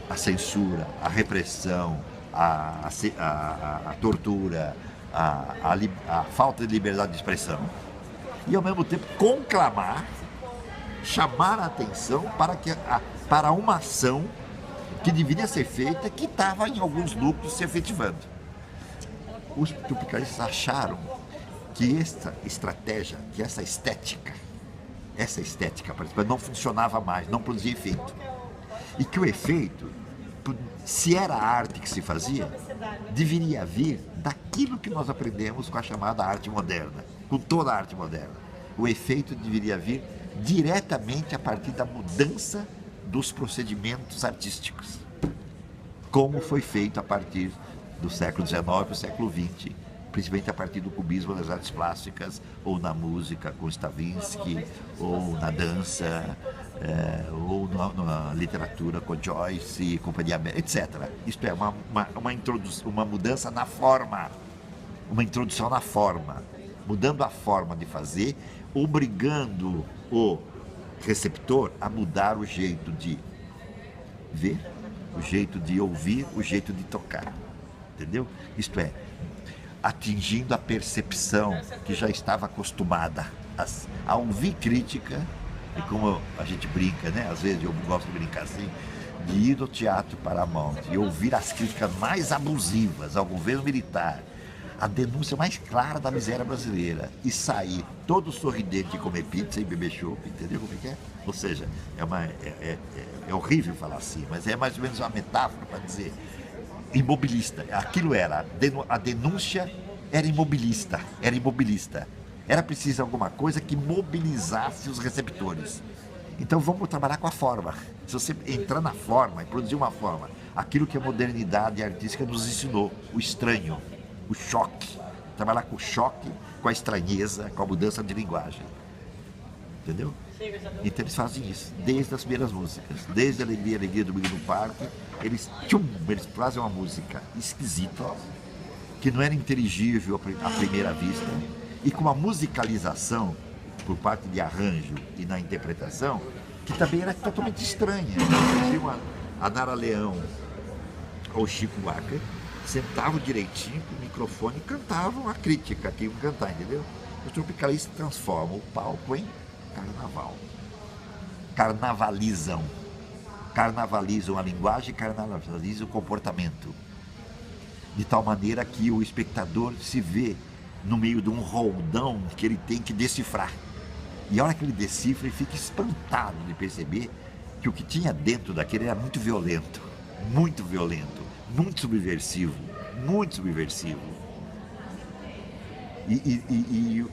a censura, a repressão, a tortura, a falta de liberdade de expressão. E ao mesmo tempo conclamar, chamar a atenção para uma ação que deveria ser feita, que estava em alguns núcleos se efetivando. Os tropicalistas acharam que essa estratégia, que essa estética não funcionava mais, não produzia efeito. E que o efeito, se era a arte que se fazia, deveria vir daquilo que nós aprendemos com a chamada arte moderna, com toda a arte moderna. O efeito deveria vir diretamente a partir da mudança dos procedimentos artísticos, como foi feito a partir do século XIX e do século XX, principalmente a partir do cubismo das artes plásticas, ou na música com Stravinsky, ou na dança, ou na literatura com Joyce e companhia, etc. Isto é, uma mudança na forma, uma introdução na forma, mudando a forma de fazer, obrigando o receptor a mudar o jeito de ver, o jeito de ouvir, o jeito de tocar, entendeu? Isto é, atingindo a percepção que já estava acostumada a ouvir crítica É como a gente brinca, né? Às vezes eu gosto de brincar assim, de ir no Teatro Paramount e ouvir as críticas mais abusivas ao governo militar, a denúncia mais clara da miséria brasileira e sair todo sorridente e comer pizza e beber chopp, entendeu como é que é? Ou seja, é horrível falar assim, mas é mais ou menos uma metáfora para dizer imobilista. Aquilo era, a denúncia era imobilista, era imobilista. Era preciso alguma coisa que mobilizasse os receptores. Então vamos trabalhar com a forma. Se você entrar na forma e produzir uma forma, aquilo que a modernidade artística nos ensinou, o estranho, o choque. Trabalhar com o choque, com a estranheza, com a mudança de linguagem. Entendeu? Então eles fazem isso, desde as primeiras músicas, desde a Alegria, Domingo no Parque, eles fazem uma música esquisita, que não era inteligível à primeira vista, e com uma musicalização por parte de arranjo e na interpretação, que também era totalmente estranha. A Nara Leão ou Chico Buarque sentavam direitinho com o microfone e cantavam a crítica que iam cantar, entendeu? Os tropicalistas transformam o palco em carnaval. Carnavalizam a linguagem, carnavalizam o comportamento. De tal maneira que o espectador se vê no meio de um roldão que ele tem que decifrar. E a hora que ele decifra, ele fica espantado de perceber que o que tinha dentro daquele era muito violento, muito subversivo, muito subversivo. E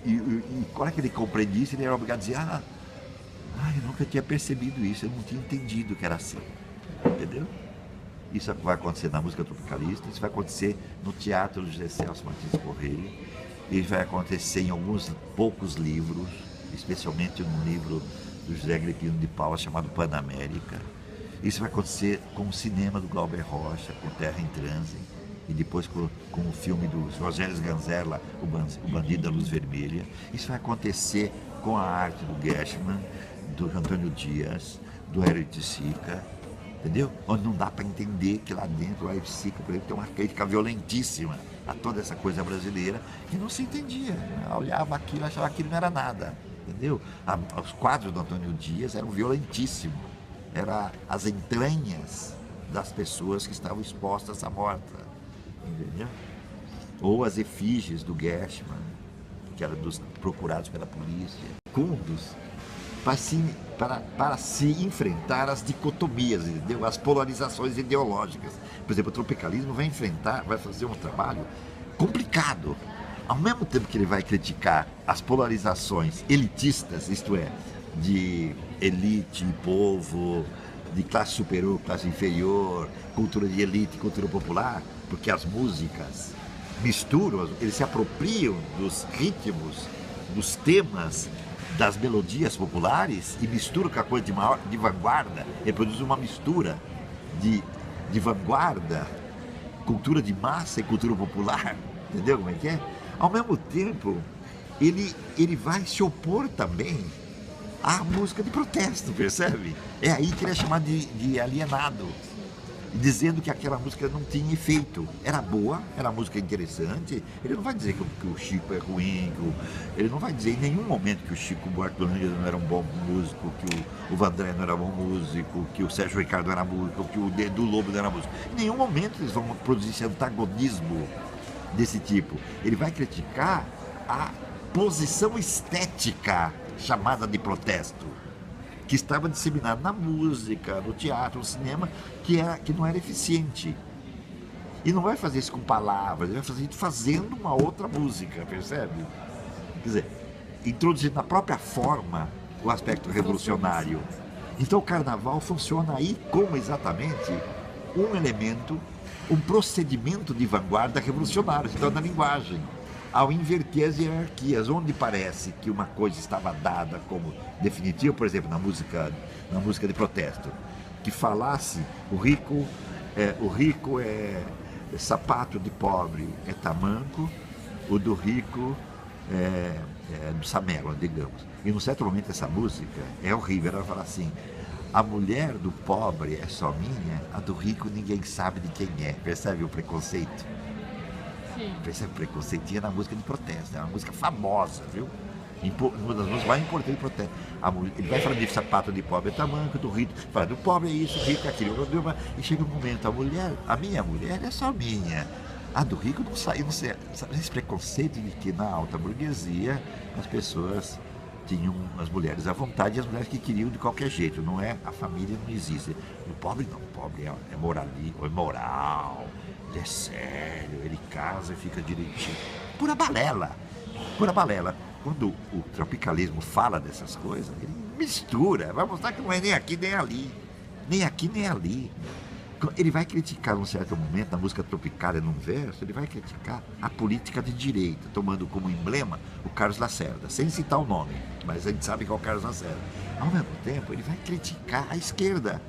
a hora que ele compreende isso, ele era obrigado a dizer, eu nunca tinha percebido isso, eu não tinha entendido que era assim, entendeu? Isso vai acontecer na música tropicalista, isso vai acontecer no teatro do José Celso Martins Correia, isso vai acontecer em alguns poucos livros, especialmente no livro do José Agripino de Paula chamado Panamérica. Isso vai acontecer com o cinema do Glauber Rocha, com Terra em Transe, e depois com o filme do Rogério Sganzerla, O Bandido da Luz Vermelha. Isso vai acontecer com a arte do Gershman, do Antônio Dias, do Hélio de Sica, entendeu? Onde não dá para entender que lá dentro o Hélio de Sica, por exemplo, tem uma crítica violentíssima a toda essa coisa brasileira que não se entendia. Olhava aquilo, achava que aquilo não era nada, entendeu? Os quadros do Antônio Dias eram violentíssimos. Eram as entranhas das pessoas que estavam expostas à morte, entendeu? Ou as efígies do Gershman, que eram procurados pela polícia, cundos, para se enfrentar as dicotomias, entendeu? As polarizações ideológicas. Por exemplo, o tropicalismo vai fazer um trabalho complicado. Ao mesmo tempo que ele vai criticar as polarizações elitistas, isto é, de elite e povo, de classe superior, classe inferior, cultura de elite, cultura popular, porque as músicas misturam, eles se apropriam dos ritmos, dos temas, das melodias populares e misturam com a coisa de vanguarda. Ele produz uma mistura de vanguarda, cultura de massa e cultura popular, entendeu como é que é? Ao mesmo tempo, ele vai se opor também à música de protesto, percebe? É aí que ele é chamado de alienado, dizendo que aquela música não tinha efeito. Era boa, era música interessante. Ele não vai dizer que o Chico é ruim, ele não vai dizer em nenhum momento que o Chico Buarque não era um bom músico, que o Vandré não era bom músico, que o Sérgio Ricardo era músico, que o Edu Lobo não era músico. Em nenhum momento eles vão produzir esse antagonismo desse tipo. Ele vai criticar a posição estética chamada de protesto, que estava disseminado na música, no teatro, no cinema, que não era eficiente. E não vai fazer isso com palavras, ele vai fazer isso fazendo uma outra música, percebe? Quer dizer, introduzindo na própria forma o aspecto revolucionário. Então o carnaval funciona aí como exatamente um elemento, um procedimento de vanguarda revolucionário, então na linguagem. Ao inverter as hierarquias, onde parece que uma coisa estava dada como definitiva, por exemplo, na música de protesto, que falasse o rico é sapato de pobre, é tamanco, o do rico é do samela, digamos. E num certo momento essa música é horrível, ela fala assim: a mulher do pobre é só minha, a do rico ninguém sabe de quem é. Percebe o preconceito? Percebe o preconceito? Tinha na música de protesto, é uma música famosa, viu? Uma das músicas mais importantes protesto. Ele vai falando de sapato de pobre é tamanco, do rico, fala do pobre é isso, do rico é aquilo. E chega um momento, a minha mulher é só minha. A do rico não saiu, não sei. Sabe esse preconceito de que na alta burguesia as pessoas tinham as mulheres à vontade e as mulheres que queriam de qualquer jeito, não é? A família não existe. O pobre não, o pobre é moral, ele é sério, ele casa e fica direitinho. Pura balela. Quando o tropicalismo fala dessas coisas, ele mistura, vai mostrar que não é nem aqui nem ali. Nem aqui nem ali. Ele vai criticar, num certo momento, na música Tropicália, num verso, ele vai criticar a política de direita, tomando como emblema o Carlos Lacerda, sem citar o nome, mas a gente sabe que é o Carlos Lacerda. Ao mesmo tempo, ele vai criticar a esquerda.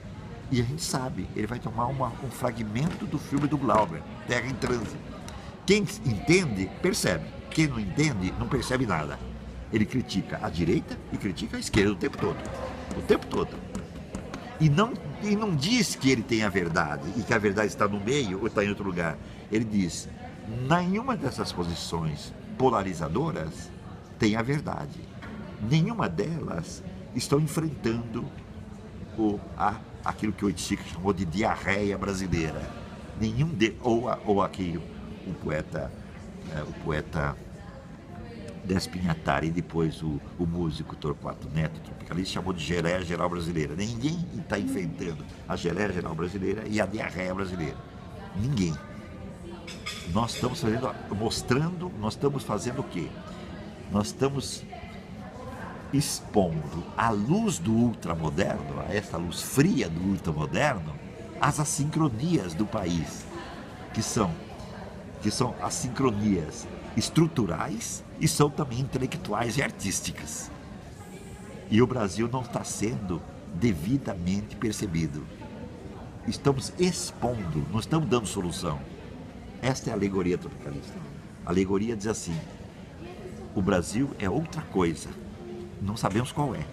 E a gente sabe, ele vai tomar um fragmento do filme do Glauber, Terra em Trânsito. Quem entende, percebe. Quem não entende, não percebe nada. Ele critica a direita e critica a esquerda o tempo todo. O tempo todo. E não diz que ele tem a verdade e que a verdade está no meio ou está em outro lugar. Ele diz, nenhuma dessas posições polarizadoras tem a verdade. Nenhuma delas estão enfrentando aquilo que o Oiticica chamou de diarreia brasileira. Ou aqui o poeta Despinhatari e depois o músico Torquato Neto, tropicalista, chamou de geleia geral brasileira. Ninguém está enfrentando a geleia geral brasileira e a diarreia brasileira. Ninguém. Nós estamos fazendo o quê? Nós estamos expondo à luz do ultramoderno, a essa luz fria do ultramoderno, as assincronias do país, que são assincronias estruturais e são também intelectuais e artísticas. E o Brasil não está sendo devidamente percebido. Estamos expondo, não estamos dando solução. Esta é a alegoria tropicalista. A alegoria diz assim, o Brasil é outra coisa, não sabemos qual é.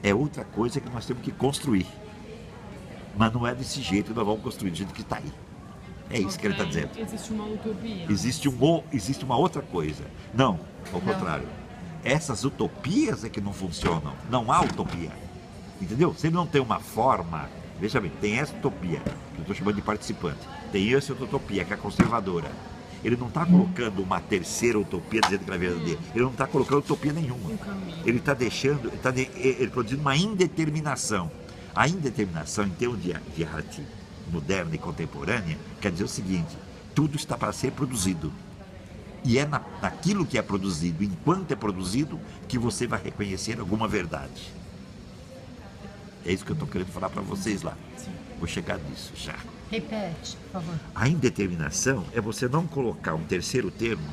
É outra coisa que nós temos que construir. Mas não é desse jeito que nós vamos construir, do jeito que está aí. É isso que ele está dizendo. Existe uma utopia. Existe uma outra coisa. Não, ao contrário. Essas utopias é que não funcionam. Não há utopia. Entendeu? Se ele não tem uma forma... Veja bem, tem essa utopia, que eu estou chamando de participante. Tem essa outra utopia, que é a conservadora. Ele não está colocando uma terceira utopia dizendo que é verdadeira. Ele não está colocando utopia nenhuma. Ele está deixando... Ele produzindo uma indeterminação. A indeterminação, em termos de arte moderna e contemporânea, quer dizer o seguinte, tudo está para ser produzido. E é naquilo que é produzido, enquanto é produzido, que você vai reconhecer alguma verdade. É isso que eu estou querendo falar para vocês lá. Vou chegar nisso já. Repete, por favor. A indeterminação é você não colocar um terceiro termo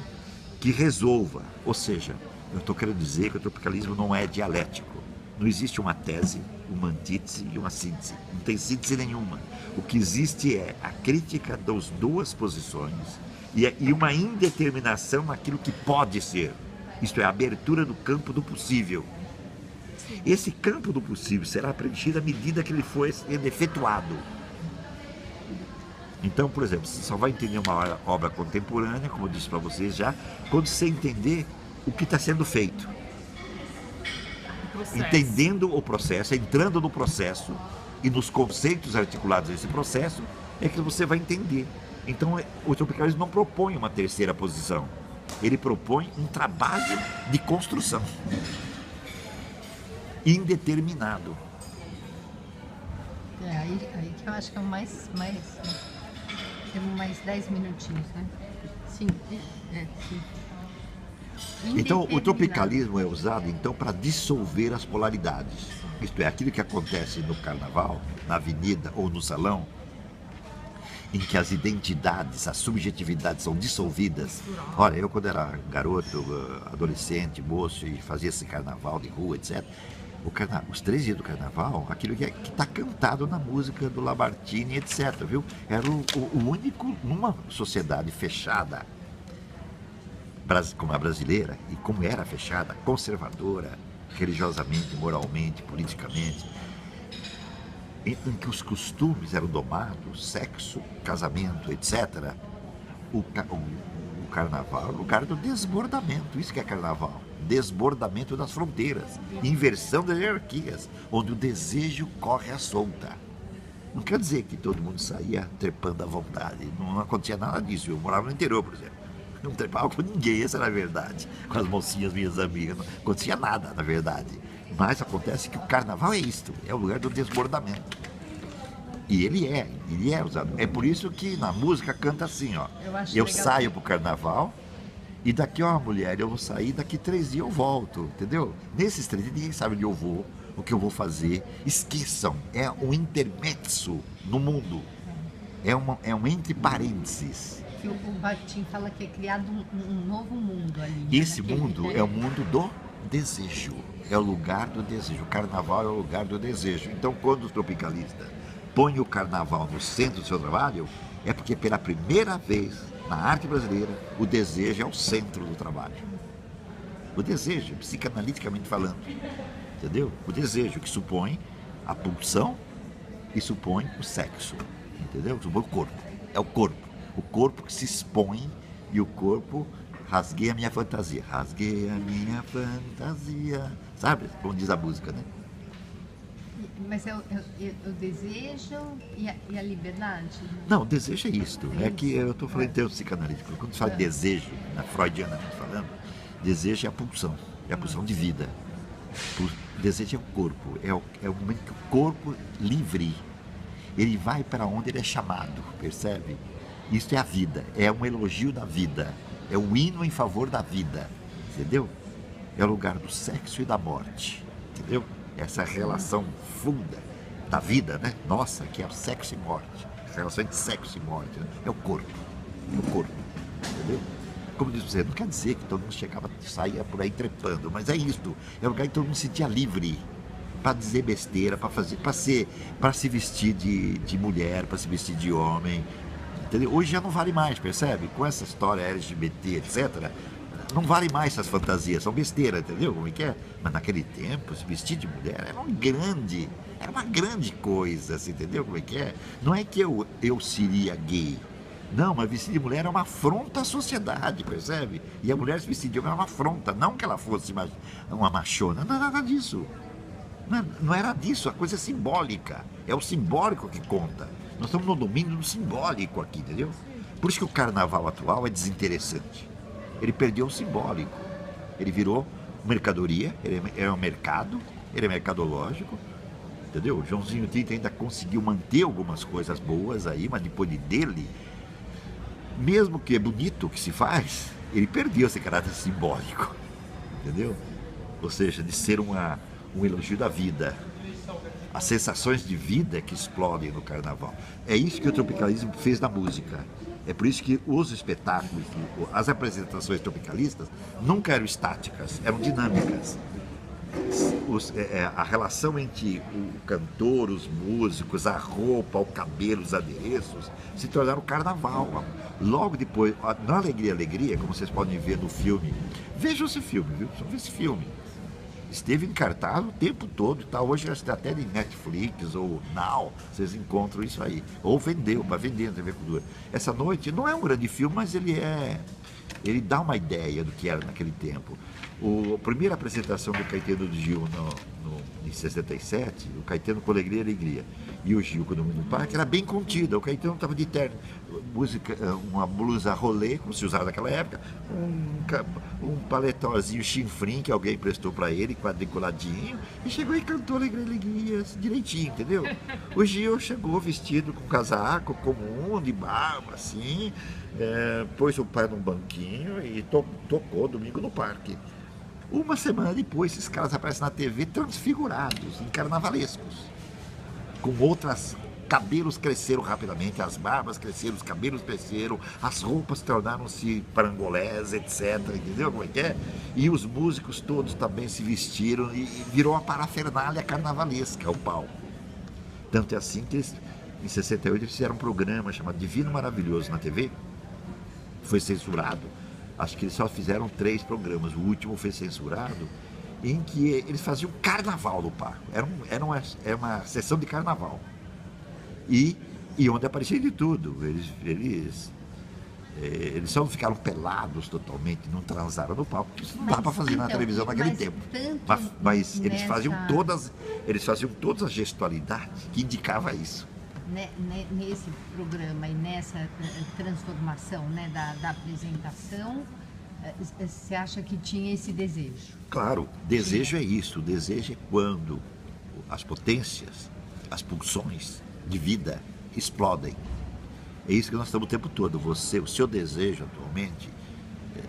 que resolva. Ou seja, eu estou querendo dizer que o tropicalismo não é dialético. Não existe uma tese, uma antítese e uma síntese. Não tem síntese nenhuma. O que existe é a crítica das duas posições e uma indeterminação naquilo que pode ser. Isto é, a abertura do campo do possível. Esse campo do possível será preenchido à medida que ele for sendo efetuado. Então, por exemplo, você só vai entender uma obra contemporânea, como eu disse para vocês já, quando você entender o que está sendo feito. Entendendo o processo, entrando no processo e nos conceitos articulados desse processo, é que você vai entender. Então, o tropicalismo não propõe uma terceira posição. Ele propõe um trabalho de construção. Indeterminado. Aí que eu acho que é temos mais 10 minutinhos, né? Sim, sim. Então, o tropicalismo é usado então para dissolver as polaridades. Isto é, aquilo que acontece no carnaval, na avenida ou no salão, em que as identidades, as subjetividades são dissolvidas. Olha, eu quando era garoto, adolescente, moço e fazia esse carnaval de rua, etc., os 3 dias do carnaval, aquilo que está cantado na música do Lamartine, etc., viu? Era o único, numa sociedade fechada, como a brasileira, e como era fechada, conservadora, religiosamente, moralmente, politicamente, em que os costumes eram domados, sexo, casamento, etc., o carnaval é o lugar do desbordamento, isso que é carnaval. desbordamento das fronteiras, inversão das hierarquias, onde o desejo corre à solta. Não quer dizer que todo mundo saía trepando à vontade, não acontecia nada disso. Eu morava no interior, por exemplo. Não trepava com ninguém, essa era a verdade. Com as mocinhas, minhas amigas, não acontecia nada, na verdade. Mas acontece que o carnaval é isto, é o lugar do desbordamento. E ele é usado. É por isso que na música canta assim, ó. Eu saio pro carnaval e daqui, ó, mulher, eu vou sair, daqui 3 dias eu volto, entendeu? Nesses 3 dias ninguém sabe onde eu vou, o que eu vou fazer. Esqueçam, é um intermezzo no mundo. É um entre parênteses. Que o Bakhtin fala que é criado um novo mundo ali. Esse mundo é o mundo do desejo. É o lugar do desejo. O carnaval é o lugar do desejo. Então, quando o tropicalista põe o carnaval no centro do seu trabalho, é porque pela primeira vez na arte brasileira, o desejo é o centro do trabalho. O desejo, psicanaliticamente falando. Entendeu? O desejo que supõe a pulsão e supõe o sexo. Entendeu? Supõe o corpo. É o corpo. O corpo que se expõe e o corpo rasguei a minha fantasia. Rasguei a minha fantasia. Sabe? Como diz a música, né? Mas é o desejo e a liberdade? Não, o desejo é isto. É que eu estou falando em termos psicanalíticos. Quando se fala de desejo, na freudianamente falando, desejo é a pulsão. É a pulsão de vida. O desejo é o corpo. É o momento que o corpo livre, ele vai para onde ele é chamado, percebe? Isso é a vida, é um elogio da vida, é o hino em favor da vida, entendeu? É o lugar do sexo e da morte, entendeu? Essa relação funda da vida, né? Nossa, que é o sexo e morte, a relação entre sexo e morte, né? É o corpo, entendeu? Como diz você, não quer dizer que todo mundo saía por aí trepando, mas é isto, é o lugar que todo mundo se sentia livre para dizer besteira, para se vestir de mulher, para se vestir de homem. Entendeu? Hoje já não vale mais, percebe? Com essa história LGBT, etc., não vale mais essas fantasias, são besteira, entendeu? Como é que é? Mas naquele tempo, se vestir de mulher era uma grande coisa, assim, entendeu? Como é que é? Não é que eu seria gay. Não, mas vestir de mulher é uma afronta à sociedade, percebe? E a mulher se vestir de homem era uma afronta, não que ela fosse uma machona, não era nada disso. Não era disso, a coisa é simbólica, é o simbólico que conta. Nós estamos no domínio do simbólico aqui, entendeu? Por isso que o carnaval atual é desinteressante. Ele perdeu o simbólico. Ele virou mercadoria, ele é um mercado, ele é mercadológico, entendeu? O Joãozinho 30 ainda conseguiu manter algumas coisas boas aí, mas depois dele, mesmo que é bonito o que se faz, ele perdeu esse caráter simbólico, entendeu? Ou seja, de ser um elogio da vida. As sensações de vida que explodem no carnaval. É isso que o tropicalismo fez na música. É por isso que os espetáculos, as apresentações tropicalistas nunca eram estáticas, eram dinâmicas. A relação entre o cantor, os músicos, a roupa, o cabelo, os adereços, se tornaram carnaval. Logo depois, na Alegria, Alegria, como vocês podem ver no filme, vejam esse filme, viu? Só ver esse filme. Esteve em cartaz o tempo todo, tá? Hoje está até de Netflix ou Now, vocês encontram isso aí. Ou vendeu, para vender na TV Cultura. Essa noite não é um grande filme, mas ele dá uma ideia do que era naquele tempo. A primeira apresentação do Caetano do Gil em 67, o Caetano com Alegria, Alegria, e o Gil com o Domínio do Parque, era bem contida. O Caetano estava de terno, uma blusa rolê, como se usava naquela época, um paletózinho chinfrim que alguém prestou para ele, quadriculadinho, e chegou e cantou Alegria, Alegria, direitinho, entendeu? O Gil chegou vestido com casaco comum, de barba, assim, pôs o pai num banquinho e tocou Domingo no Parque. Uma semana depois, esses caras aparecem na TV transfigurados, em carnavalescos, com outras. Cabelos cresceram rapidamente, as barbas cresceram, os cabelos cresceram, as roupas tornaram-se parangolés, etc. Entendeu como é que é? E os músicos todos também se vestiram e virou uma parafernália carnavalesca, o palco. Tanto é assim que eles, em 68 eles fizeram um programa chamado Divino Maravilhoso na TV, foi censurado. Acho que eles só fizeram 3 programas, o último foi censurado, em que eles faziam carnaval no palco. Era uma sessão de carnaval. E onde aparecia de tudo. Eles Eles só não ficaram pelados totalmente, não transaram no palco, porque isso não dá para fazer na então, televisão naquele mas tempo. tanto Mas eles faziam nessa- todas as gestualidades que indicava isso. Nesse programa e nessa transformação, né, da apresentação, você acha que tinha esse desejo? Claro, desejo é isso. Desejo é quando as potências, as pulsões de vida explodem. É isso que nós estamos o tempo todo. O seu desejo atualmente,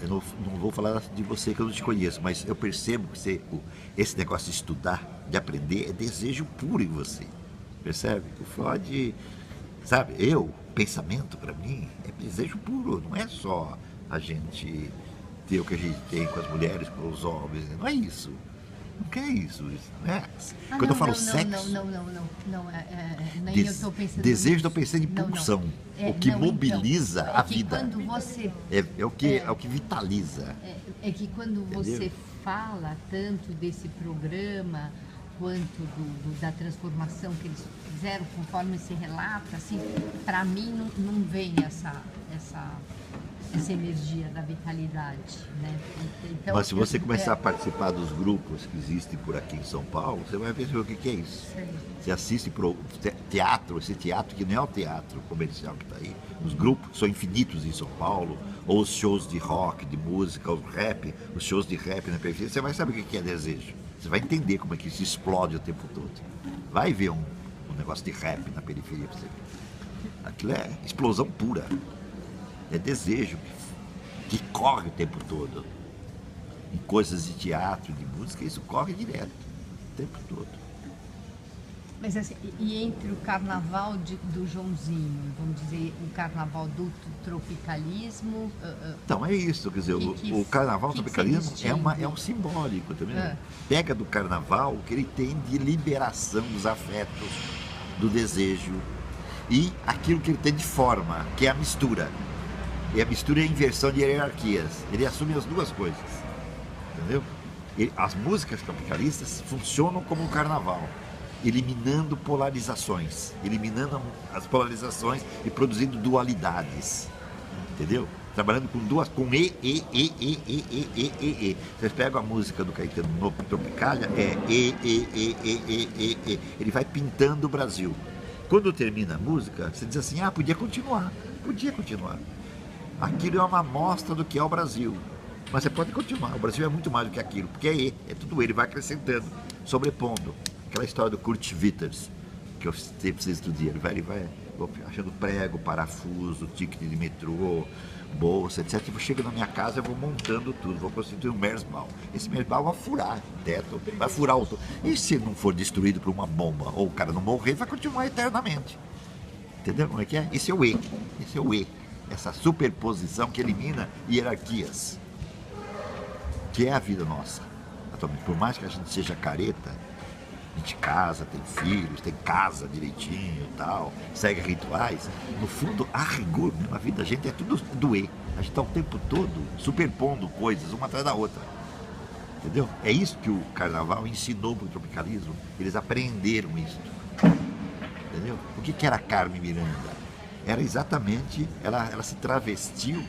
eu não vou falar de você que eu não te conheço, mas eu percebo que esse negócio de estudar, de aprender, é desejo puro em você. Percebe? O Freud, sabe, pensamento para mim é desejo puro, não é só a gente ter o que a gente tem com as mulheres, com os homens, não é isso. Não quer isso, não é? Quando eu falo sexo... Nem eu estou pensando desejo, nisso. estou pensando em Não, pulsão, não. o que Não, mobiliza então, a que vida. Quando você, É o que vitaliza. é que quando você Entendeu? fala tanto desse programa quanto da transformação que eles fizeram, conforme se relata, assim, para mim não vem essa energia da vitalidade, né? Então, Mas se você começar a participar dos grupos que existem por aqui em São Paulo, você vai ver o que é isso. Sei. Você assiste para o teatro, esse teatro que não é o teatro comercial que está aí. Os grupos que são infinitos em São Paulo, ou os shows de rock, de música, os shows de rap na periferia, você vai saber o que é desejo. Você vai entender como é que isso explode o tempo todo. Vai ver um negócio de rap na periferia para você ver. Aquilo é explosão pura. É desejo que corre o tempo todo. Em coisas de teatro, de música, isso corre direto, o tempo todo. Mas assim, e entre o carnaval do Joãozinho, vamos dizer, o carnaval do tropicalismo... Então, é isso, quer dizer, o carnaval tropicalismo é um simbólico, tá vendo? Pega do carnaval o que ele tem de liberação dos afetos, do desejo, e aquilo que ele tem de forma, que é a mistura. E a mistura é a inversão de hierarquias. Ele assume as duas coisas, entendeu? As músicas tropicalistas funcionam como um carnaval, eliminando polarizações, eliminando as polarizações e produzindo dualidades, entendeu? Trabalhando com e. Vocês pegam a música do Caetano no Tropicália, ele vai pintando o Brasil. Quando termina a música, você diz assim, podia continuar. Aquilo é uma amostra do que é o Brasil. Mas você pode continuar, o Brasil é muito mais do que aquilo, porque é tudo ele, vai acrescentando, sobrepondo. Aquela história do Kurt Schwitters, que eu sempre estudei, ele vai achando prego, parafuso, ticket de metrô, bolsa, etc. Chega na minha casa, eu vou montando tudo, vou constituir um Mersbau. Esse Mersbau vai furar o teto, vai furar o... E se não for destruído por uma bomba, ou o cara não morrer, vai continuar eternamente. Entendeu como é que é? Esse é o E. Essa superposição que elimina hierarquias, que é a vida nossa. Atualmente, por mais que a gente seja careta, a gente casa, tem filhos, tem casa direitinho e tal, segue rituais, no fundo, a rigor, a vida da gente é tudo do E. A gente está o tempo todo superpondo coisas uma atrás da outra. Entendeu? É isso que o carnaval ensinou para o tropicalismo. Eles aprenderam isso. Entendeu? O que era a Carmen Miranda? Era exatamente, ela se travestiu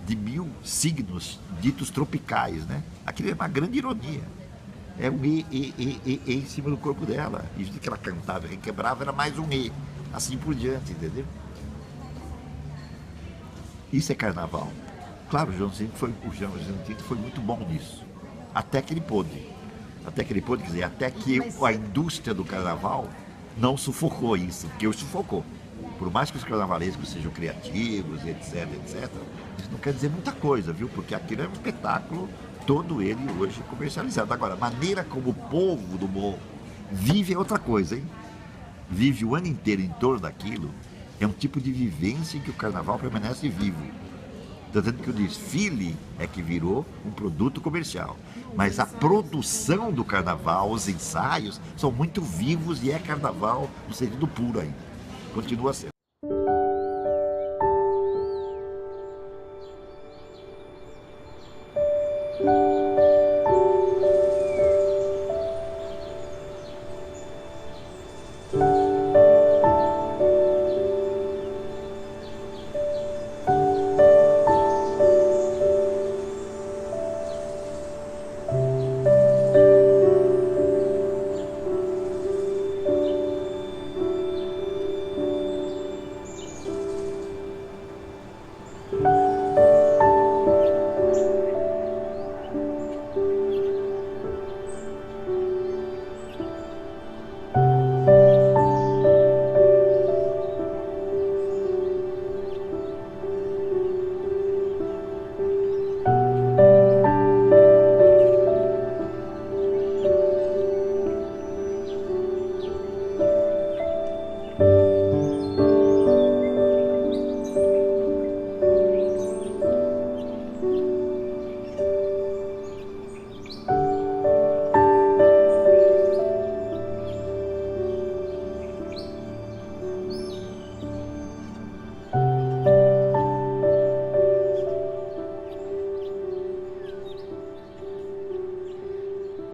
de 1000 signos ditos tropicais, né? Aquilo é uma grande ironia. É um E em cima do corpo dela. E o que ela cantava e requebrava era mais um E. Assim por diante, entendeu? Isso é carnaval. Claro, o Joãozinho Tinto foi muito bom nisso. Até que ele pôde. Quer dizer, até que a indústria do carnaval não sufocou isso, porque o sufocou. Por mais que os carnavalescos sejam criativos, etc, isso não quer dizer muita coisa, viu? Porque aquilo é um espetáculo, todo ele hoje comercializado. Agora, a maneira como o povo do morro vive é outra coisa, hein? Vive o ano inteiro em torno daquilo, é um tipo de vivência em que o carnaval permanece vivo. Tanto que o desfile é que virou um produto comercial. Mas a produção do carnaval, os ensaios, são muito vivos e é carnaval no sentido puro ainda. Continua sendo.